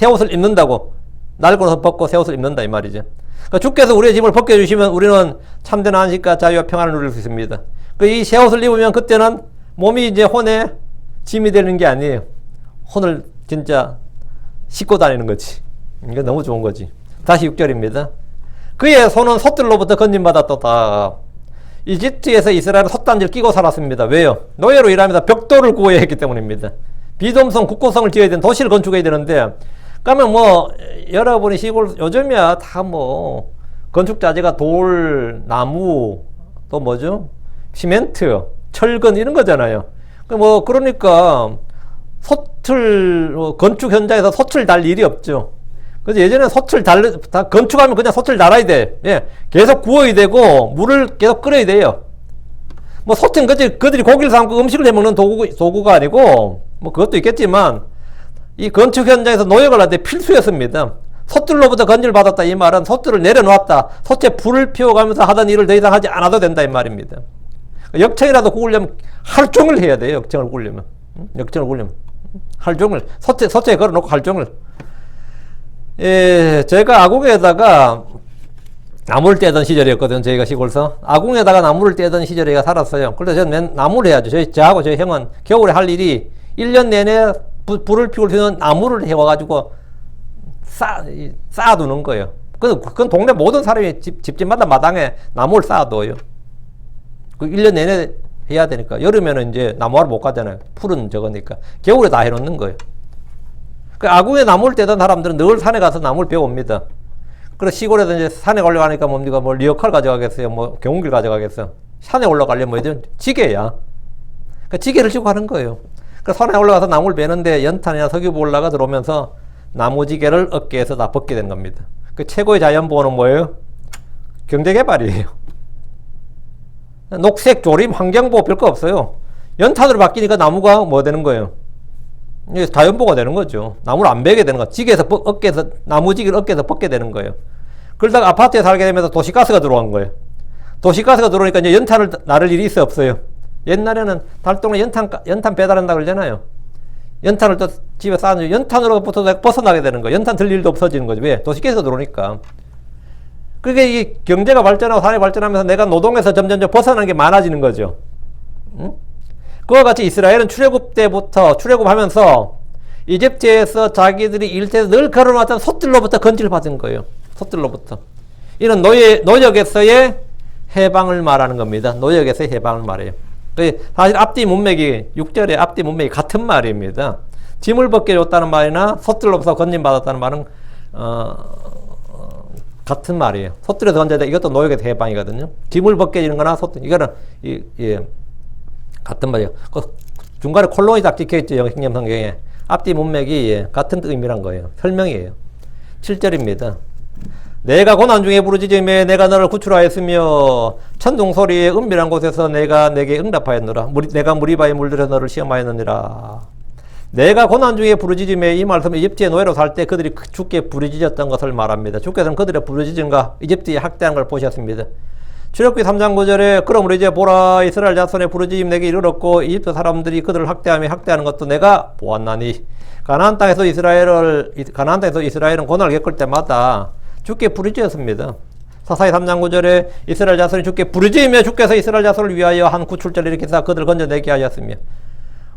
옷을 입는다고. 낡고서 벗고 새 옷을 입는다 이 말이죠. 그러니까 주께서 우리의 짐을 벗겨 주시면 우리는 참된 안식과 자유와 평안을 누릴 수 있습니다. 이 새 옷을 입으면 그때는 몸이 이제 혼의 짐이 되는 게 아니에요. 혼을 진짜 싣고 다니는 거지. 이게 너무 좋은 거지. 다시 6절입니다. 그의 손은 솥들로부터 건진받았도다. 이집트에서 이스라엘은 솥단지를 끼고 살았습니다. 왜요? 노예로 일하면서 벽돌을 구해야 했기 때문입니다. 비돔성 국고성을 지어야 되는 도시를 건축해야 되는데, 그러면 뭐 여러분이 시골 요즘이야 다 뭐 건축 자재가 돌, 나무, 또 뭐죠? 시멘트, 철근 이런 거잖아요. 그러니까 건축 현장에서 솥을 달 일이 없죠. 그래서 예전에 건축하면 그냥 솥을 달아야 돼. 예. 계속 구워야 되고, 물을 계속 끓여야 돼요. 뭐, 솥은 그들이 고기를 삶고 음식을 해 먹는 도구가 아니고, 뭐, 그것도 있겠지만, 이 건축 현장에서 노역을 할 때 필수였습니다. 솥들로부터 건지를 받았다. 이 말은 솥들을 내려놓았다. 솥에 불을 피워가면서 하던 일을 더 이상 하지 않아도 된다. 이 말입니다. 역청이라도 구우려면 하루 종일 해야 돼요. 역청을 구우려면. 하루 종일. 솥에 걸어놓고 하루 종일. 예, 제가 아궁에다가 나무를 떼던 시절이었거든요. 저희가 시골서. 아궁에다가 나무를 떼던 시절에 살았어요. 그래서 저는 나무를 해야죠. 저하고 저희 형은 겨울에 할 일이 1년 내내 불을 피울 수 있는 나무를 해와가지고 쌓아두는 거예요. 그건 동네 모든 사람이 집집마다 마당에 나무를 쌓아둬요. 그 1년 내내 해야 되니까. 여름에는 이제 나무하러 못 가잖아요. 풀은 저거니까. 겨울에 다 해놓는 거예요. 그 아궁이에 나무를 떼던 사람들은 늘 산에 가서 나무를 베어옵니다. 그래서 시골에서 이제 산에 올라가니까 뭡니까? 뭐 리어칼 가져가겠어요? 뭐 경운기를 가져가겠어요? 산에 올라가려면 뭐 이제 지게야. 그 지게를 지고 하는 거예요. 그래서 산에 올라가서 나무를 베는데 연탄이나 석유부 올라가 들어오면서 나무지게를 어깨에서 다 벗게 되는 겁니다. 그 최고의 자연보호는 뭐예요? 경제개발이에요. 녹색, 조림, 환경보호 별거 없어요. 연탄으로 바뀌니까 나무가 뭐 되는 거예요? 이게 자연보호가 되는 거죠. 나무를 안 베게 되는 거. 지게에서 어깨에서 나무지게를 어깨에서 벗게 되는 거예요. 그러다가 아파트에 살게 되면서 도시가스가 들어온 거예요. 도시가스가 들어오니까 이제 연탄을 나를 일이 있어 없어요. 옛날에는 달동네 연탄 배달한다 그러잖아요. 연탄을 또 집에 쌓아놓으면 연탄으로부터 벗어나게 되는 거예요. 연탄 들 일도 없어지는 거죠. 왜? 도시가스가 들어오니까. 그게 이 경제가 발전하고 사회가 발전하면서 내가 노동에서 점점 벗어나는 게 많아지는 거죠. 응? 그와 같이 이스라엘은 출애굽 때부터 출애굽하면서 이집트에서 자기들이 일터에서 늘 걸어놨던 솥들로부터 건질을 받은 거예요. 솥들로부터. 이런 노역에서의 해방을 말하는 겁니다. 노역에서의 해방을 말해요. 사실 앞뒤 문맥이 6절의 앞뒤 문맥이 같은 말입니다. 짐을 벗게 줬다는 말이나 솥들로부터 건짐받았다는 말은 같은 말이에요. 솥들에서 건져야 돼. 이것도 노역에서 해방이거든요. 짐을 벗게 주는 거나 솥들 이거는 같은 말이에요. 그 중간에 콜론이 딱 찍혀있죠. 영신경 성경에. 앞뒤 문맥이 같은 의미란 거예요. 설명이에요. 7절입니다. 내가 고난 중에 부르짖으며 내가 너를 구출하였으며 천둥소리의 은밀한 곳에서 내가 내게 응답하였노라. 내가 무리바에 물들여 너를 시험하였느니라. 내가 고난 중에 부르짖으며 이 말씀은 이집트의 노예로 살 때 그들이 주께 부르짖었던 것을 말합니다. 주께서는 그들의 부르짖음과 이집트에 학대한 걸 보셨습니다. 출애굽기 3장 9절에 그러므로 이제 보라 이스라엘 자손의 부르짖음 내게 이르렀고 이집트 사람들이 그들을 학대하는 것도 내가 보았나니 가나안 땅에서 이스라엘은 고난을 겪을 때마다 주께 부르짖었습니다. 사사기 3장 9절에 이스라엘 자손이 주께 부르짖으며 주께서 이스라엘 자손을 위하여 한 구출자를 일으키사 그들을 건져내게 하셨으며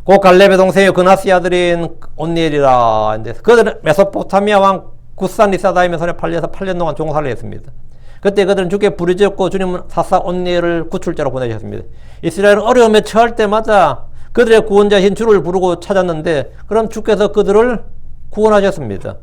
고 갈렙의 동생의 그나스의 아들인 온니엘이라. 그들은 메소포타미아 왕 구산 리사다임의 손에 팔려서 8년 동안 종살이를 했습니다. 그때 그들은 주께 부르짖었고 주님은 사사 온니엘을 구출자로 보내셨습니다. 이스라엘은 어려움에 처할 때마다 그들의 구원자신 주를 부르고 찾았는데 그럼 주께서 그들을 구원하셨습니다.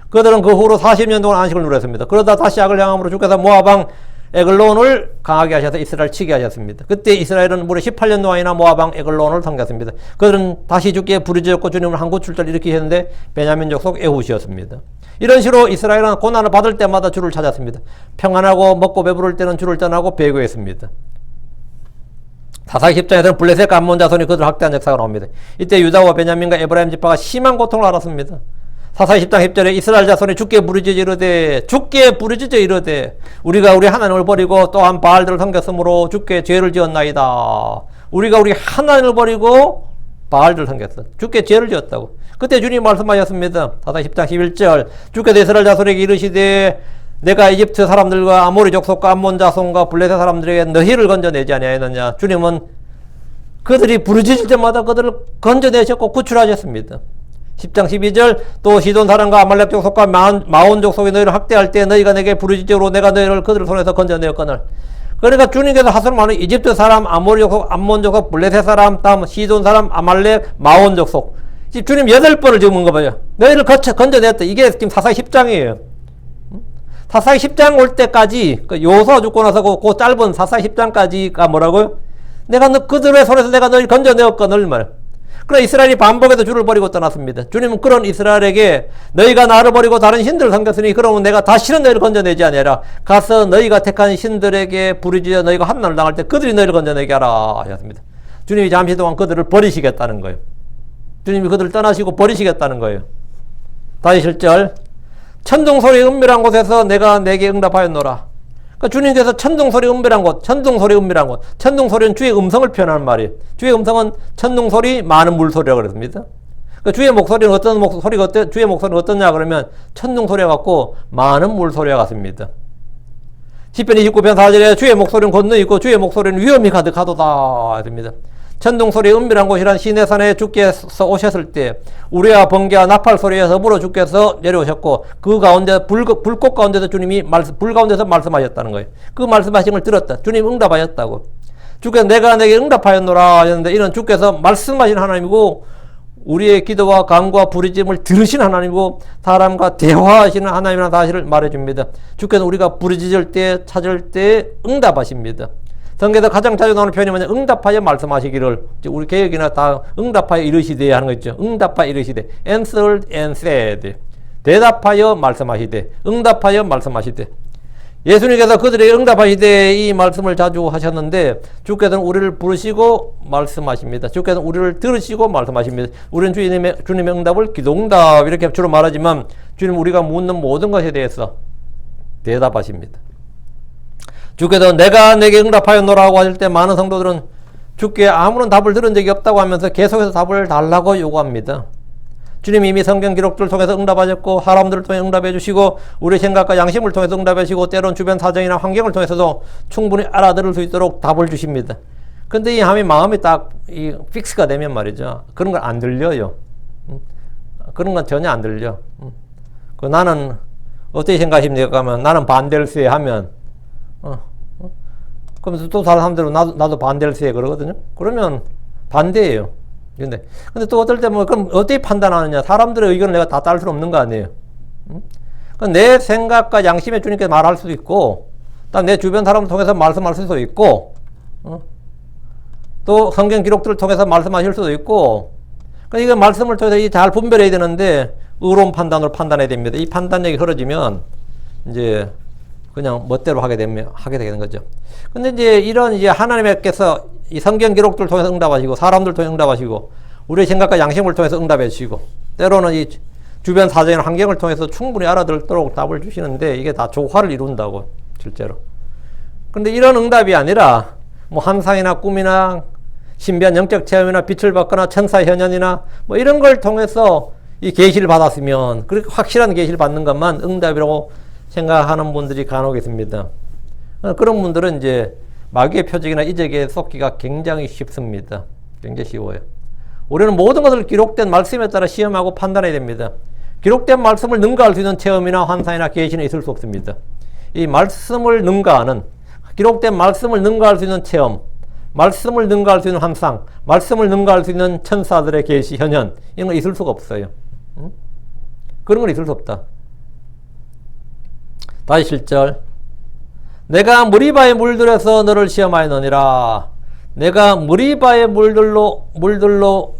그들은 그 후로 40년 동안 안식을 누렸습니다. 그러다 다시 악을 향함으로 주께서 모압왕 에글론을 강하게 하셔서 이스라엘을 치게 하셨습니다. 그때 이스라엘은 무려 18년 동안이나 모압왕 에글론을 섬겼습니다. 그들은 다시 주께 부르짖었고 주님을 한 구출자를 일으키셨는데 베냐민 족속 에훗이었습니다. 이런 식으로 이스라엘은 고난을 받을 때마다 주를 찾았습니다. 평안하고 먹고 배부를 때는 주를 떠나고 배교했습니다. 사사기 10장에서는 블레셋 감몬 자손이 그들을 학대한 역사가 나옵니다. 이때 유다와 베냐민과 에브라임 지파가 심한 고통을 알았습니다. 사사기 10장 10절에 이스라엘 자손이 주께 부르짖어 이르되 우리가 우리 하나님을 버리고 또한 바알들을 섬겼으므로 주께 죄를 지었나이다. 우리가 우리 하나님을 버리고 바알들을 섬겼어. 주께 죄를 지었다고. 그때 주님이 말씀하셨습니다. 사사기 10장 11절 주께서 이스라엘 자손에게 이르시되 내가 이집트 사람들과 아모리 족속과 암몬 자손과 블레셋 사람들에게 너희를 건져내지 아니하였느냐. 주님은 그들이 부르짖을 때마다 그들을 건져내셨고 구출하셨습니다. 10장 12절 또 시돈 사람과 아말렉 족속과 마온 족속이 너희를 학대할 때 너희가 내게 부르짖으로 내가 너희를 그들 손에서 건져내었거늘. 그러니까 주님께서 하소를 말하는 이집트 사람, 아모리 족속, 암몬 족속, 블레셋 사람, 다음 시돈 사람, 아말렉, 마온 족속. 주님 8번을 지은 거 봐요. 너희를 건져내었다. 이게 지금 사사기 10장이에요. 사사기 10장 올 때까지 요수아 죽고 나서 그 짧은 사사기 10장까지가 뭐라고요? 내가 그들의 손에서 내가 너희를 건져내었거늘 말. 그러나 이스라엘이 반복해서 주를 버리고 떠났습니다. 주님은 그런 이스라엘에게 너희가 나를 버리고 다른 신들을 섬겼으니 그러면 내가 다시는 너희를 건져내지 아니하라. 가서 너희가 택한 신들에게 부르짖어 너희가 환난을 당할 때 그들이 너희를 건져내게 하라 하셨습니다. 주님이 잠시 동안 그들을 버리시겠다는 거예요. 주님이 그들을 떠나시고 버리시겠다는 거예요. 다시 7절 천둥소리 은밀한 곳에서 내가 내게 응답하였노라. 그러니까 주님께서 천둥소리 은밀한 곳, 천둥소리는 주의 음성을 표현하는 말이에요. 주의 음성은 천둥소리, 많은 물소리라고 그랬습니다. 그러니까 주의 목소리는 주의 목소리는 어떠냐 그러면 천둥소리와 같고 많은 물소리와 같습니다. 시편 29편 4절에 주의 목소리는 권능이 있고 주의 목소리는 위엄이 가득하도다 했습니다. 천둥소리의 은밀한 곳이란 시내산에 주께서 오셨을 때 우레와 번개와 나팔 소리에 더불어 주께서 내려오셨고 그 가운데 불꽃 가운데서 주님이 불 가운데서 말씀하셨다는 거예요. 그 말씀하신 걸 들었다. 주님 응답하셨다고. 주께서 내가 내게 응답하였노라 하셨는데 이는 주께서 말씀하신 하나님이고 우리의 기도와 간구와 부르짖음을 들으신 하나님이고 사람과 대화하시는 하나님이라는 사실을 말해줍니다. 주께서 우리가 부르짖을 때 찾을 때 응답하십니다. 성경에서 가장 자주 나오는 표현이 뭐냐? 응답하여 말씀하시기를. 우리 개혁이나 다 응답하여 이르시되 하는 거 있죠. 응답하여 이르시되. answered and said. 대답하여 말씀하시되. 응답하여 말씀하시되. 예수님께서 그들에게 응답하시되 이 말씀을 자주 하셨는데 주께서는 우리를 부르시고 말씀하십니다. 주께서는 우리를 들으시고 말씀하십니다. 우리는 주님의 응답을 기도응답 이렇게 주로 말하지만 주님 우리가 묻는 모든 것에 대해서 대답하십니다. 주께서 내가 내게 응답하였노라고 하실 때 많은 성도들은 주께 아무런 답을 들은 적이 없다고 하면서 계속해서 답을 달라고 요구합니다. 주님이 이미 성경 기록들을 통해서 응답하셨고 사람들을 통해 응답해 주시고 우리의 생각과 양심을 통해서 응답해 주시고 때론 주변 사정이나 환경을 통해서도 충분히 알아들을 수 있도록 답을 주십니다. 근데 이 마음이 딱 픽스가 되면 말이죠. 그런 걸 안 들려요. 그런 건 전혀 안 들려. 나는 어떻게 생각하십니까? 하면 나는 반댈세 하면 그러면서 또 다른 사람들은 나도 반댈세 그러거든요. 그러면 반대예요. 근데 또 어떨 때 그럼 어떻게 판단하느냐? 사람들의 의견을 내가 다 따를 수는 없는 거 아니에요. 내 생각과 양심에 주님께 말할 수도 있고, 내 주변 사람을 통해서 말씀할 수도 있고, 또 성경 기록들을 통해서 말씀하실 수도 있고, 그러니까 이거 말씀을 통해서 잘 분별해야 되는데 의로운 판단으로 판단해야 됩니다. 이 판단력이 흐려지면 이제 그냥 멋대로 하게 되는 거죠. 근데 이제 이런 하나님께서 이 성경 기록들을 통해서 응답하시고 사람들 통해 응답하시고 우리의 생각과 양심을 통해서 응답해 주시고 때로는 이 주변 사정이나 환경을 통해서 충분히 알아들도록 답을 주시는데 이게 다 조화를 이룬다고 실제로. 근데 이런 응답이 아니라 환상이나 꿈이나 신비한 영적 체험이나 빛을 받거나 천사 현현이나 이런 걸 통해서 이 계시를 받았으면 그렇게 확실한 계시를 받는 것만 응답이라고 생각하는 분들이 간혹 있습니다. 그런 분들은 이제 마귀의 표적이나 이적에 속기가 굉장히 쉽습니다. 굉장히 쉬워요. 우리는 모든 것을 기록된 말씀에 따라 시험하고 판단해야 됩니다. 기록된 말씀을 능가할 수 있는 체험이나 환상이나 계시는 있을 수 없습니다. 이 말씀을 능가하는, 기록된 말씀을 능가할 수 있는 체험, 말씀을 능가할 수 있는 환상, 말씀을 능가할 수 있는 천사들의 계시, 현현, 이런 건 있을 수가 없어요. 그런 건 있을 수 없다. 다시 7절. 내가 무리바의 물들에서 너를 시험하였느니라. 내가 무리바의 물들에서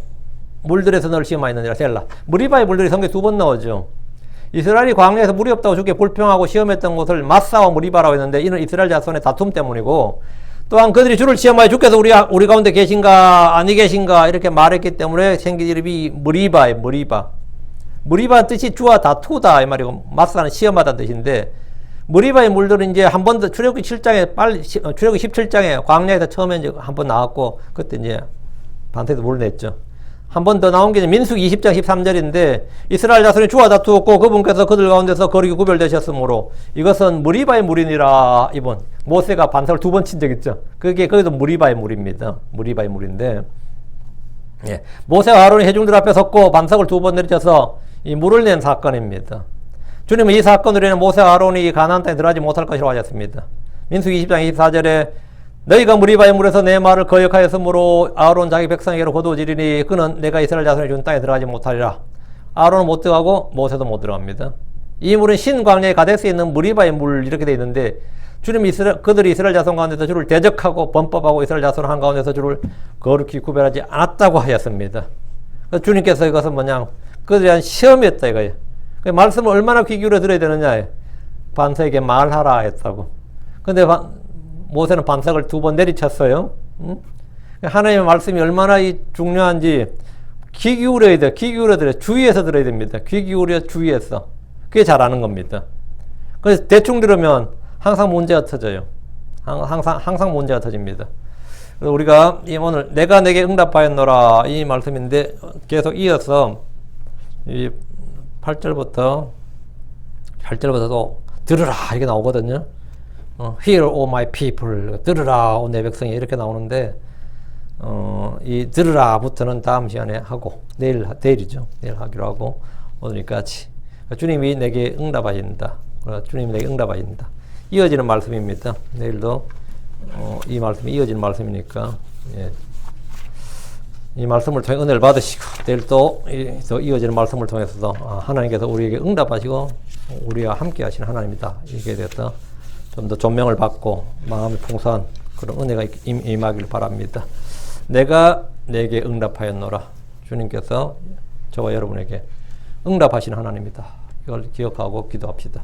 너를 시험하였느니라. 셀라. 무리바의 물들이 성경에 2번 나오죠. 이스라엘이 광야에서 물이 없다고 주께 불평하고 시험했던 곳을 마사와 무리바라고 했는데 이는 이스라엘 자손의 다툼 때문이고 또한 그들이 주를 시험하여 주께서 우리 가운데 계신가 아니 계신가 이렇게 말했기 때문에 생긴 이름이 무리바예요. 무리바 뜻이 주와 다투다 이 말이고 마사는 시험하다는 뜻인데 무리바의 물들은 이제 한 번 더 출애굽기 17장에 광야에서 처음에 이제 한 번 나왔고 그때 이제 반세에서 물 냈죠. 한 번 더 나온 게 민수기 20장 13절인데 이스라엘 자손이 주와 다투었고 그분께서 그들 가운데서 거룩히 구별되셨으므로 이것은 무리바의 물이니라. 이번 모세가 반석을 2번 친 적 있죠. 거기도 무리바의 물입니다. 무리바의 물인데 모세와 아론이 회중들 앞에 섰고 반석을 2번 내리쳐서 이 물을 낸 사건입니다. 주님은 이 사건으로 인해 모세와 아론이 가나안 땅에 들어가지 못할 것이라고 하셨습니다. 민수기 20장 24절에 너희가 무리바의 물에서 내 말을 거역하였으므로 아론 자기 백성에게로 거두어지리니 그는 내가 이스라엘 자손이 준 땅에 들어가지 못하리라. 아론은 못 들어가고 모세도 못 들어갑니다. 이 물은 신광야의 가데스에 있는 무리바의 물 이렇게 되어 있는데 주님이 그들이 이스라엘 자손 가운데서 주를 대적하고 범법하고 이스라엘 자손 한가운데서 주를 거룩히 구별하지 않았다고 하였습니다. 주님께서 이것은 그들에 대한 시험이었다 이거예요. 말씀을 얼마나 귀 기울여 들어야 되느냐. 반석에게 말하라 했다고. 근데 모세는 반석을 2번 내리쳤어요. 하나님의 말씀이 얼마나 중요한지 귀 기울여야 돼. 귀 기울여 들어야 주의해서 들어야 됩니다. 귀 기울여 주의해서. 그게 잘하는 겁니다. 그래서 대충 들으면 항상 문제가 터져요. 항상 문제가 터집니다. 그래서 우리가 오늘 내가 내게 응답하였노라 이 말씀인데 계속 이어서 이 8절부터도 들으라 이렇게 나오거든요. Hear, O my people. 들으라, 오 내 백성이 이렇게 나오는데 이 들으라부터는 다음 시간에 하고 내일이죠. 내일 하기로 하고 오늘 여기까지. 주님이 내게 응답하신다. 주님이 내게 응답하신다. 이어지는 말씀입니다. 내일도 이 말씀이 이어지는 말씀이니까 예. 이 말씀을 통해 은혜를 받으시고 내일 또 이어지는 말씀을 통해서도 하나님께서 우리에게 응답하시고 우리와 함께 하시는 하나님이다. 이게 되었다. 좀 더 존명을 받고 마음이 풍성한 그런 은혜가 임하기를 바랍니다. 내가 내게 응답하였노라. 주님께서 저와 여러분에게 응답하시는 하나님이다. 이걸 기억하고 기도합시다.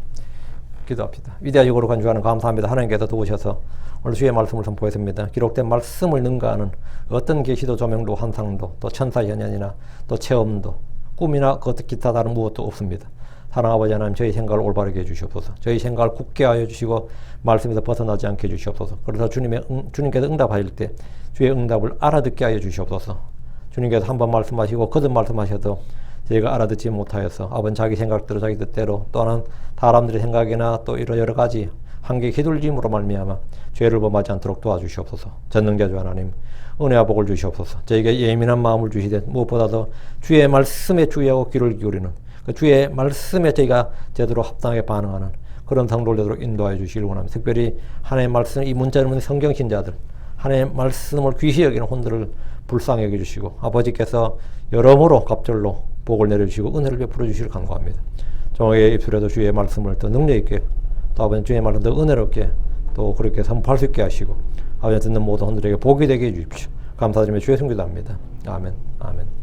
위대하시고 거룩한 주 하나님 감사합니다. 하나님께서 도우셔서 오늘 주의 말씀을 선포했습니다. 기록된 말씀을 능가하는 어떤 계시도 조명도 환상도 또 천사 현현이나 또 체험도 꿈이나 기타 다른 무엇도 없습니다. 사랑하는 아버지 하나님 저희 생각을 올바르게 해주시옵소서. 저희 생각을 굳게 하여 주시고 말씀에서 벗어나지 않게 해주시옵소서. 그래서 주님께서 응답하실 때 주의 응답을 알아듣게 하여 주시옵소서. 주님께서 한번 말씀하시고 거듭 말씀하셔도 저희가 알아듣지 못하여서 아버지 자기 생각대로 자기 뜻대로 또는 사람들의 생각이나 또 이런 여러 가지 한계 휘둘림으로 말미암아 죄를 범하지 않도록 도와주시옵소서. 전능자주 하나님 은혜와 복을 주시옵소서. 저에게 예민한 마음을 주시되 무엇보다도 주의 말씀에 주의하고 귀를 기울이는 그 주의 말씀에 저희가 제대로 합당하게 반응하는 그런 성도를 되도록 인도하여 주시길 원합니다. 특별히 하나님의 말씀 이 문자를 묻는 성경신자들 하나님의 말씀을 귀히 여기는 혼들을 불쌍히 여겨주시고 아버지께서 여러모로 갑절로 복을 내려주시고 은혜를 베풀어 주시길 간구합니다. 저의 입술에도 주의 말씀을 더 능력 있게 또 아버지 주의 말씀 더 은혜롭게 또 그렇게 선포할 수 있게 하시고 아버지 듣는 모든 혼들에게 복이 되게 해주십시오. 감사드리며 주의 성기도합니다. 아멘. 아멘.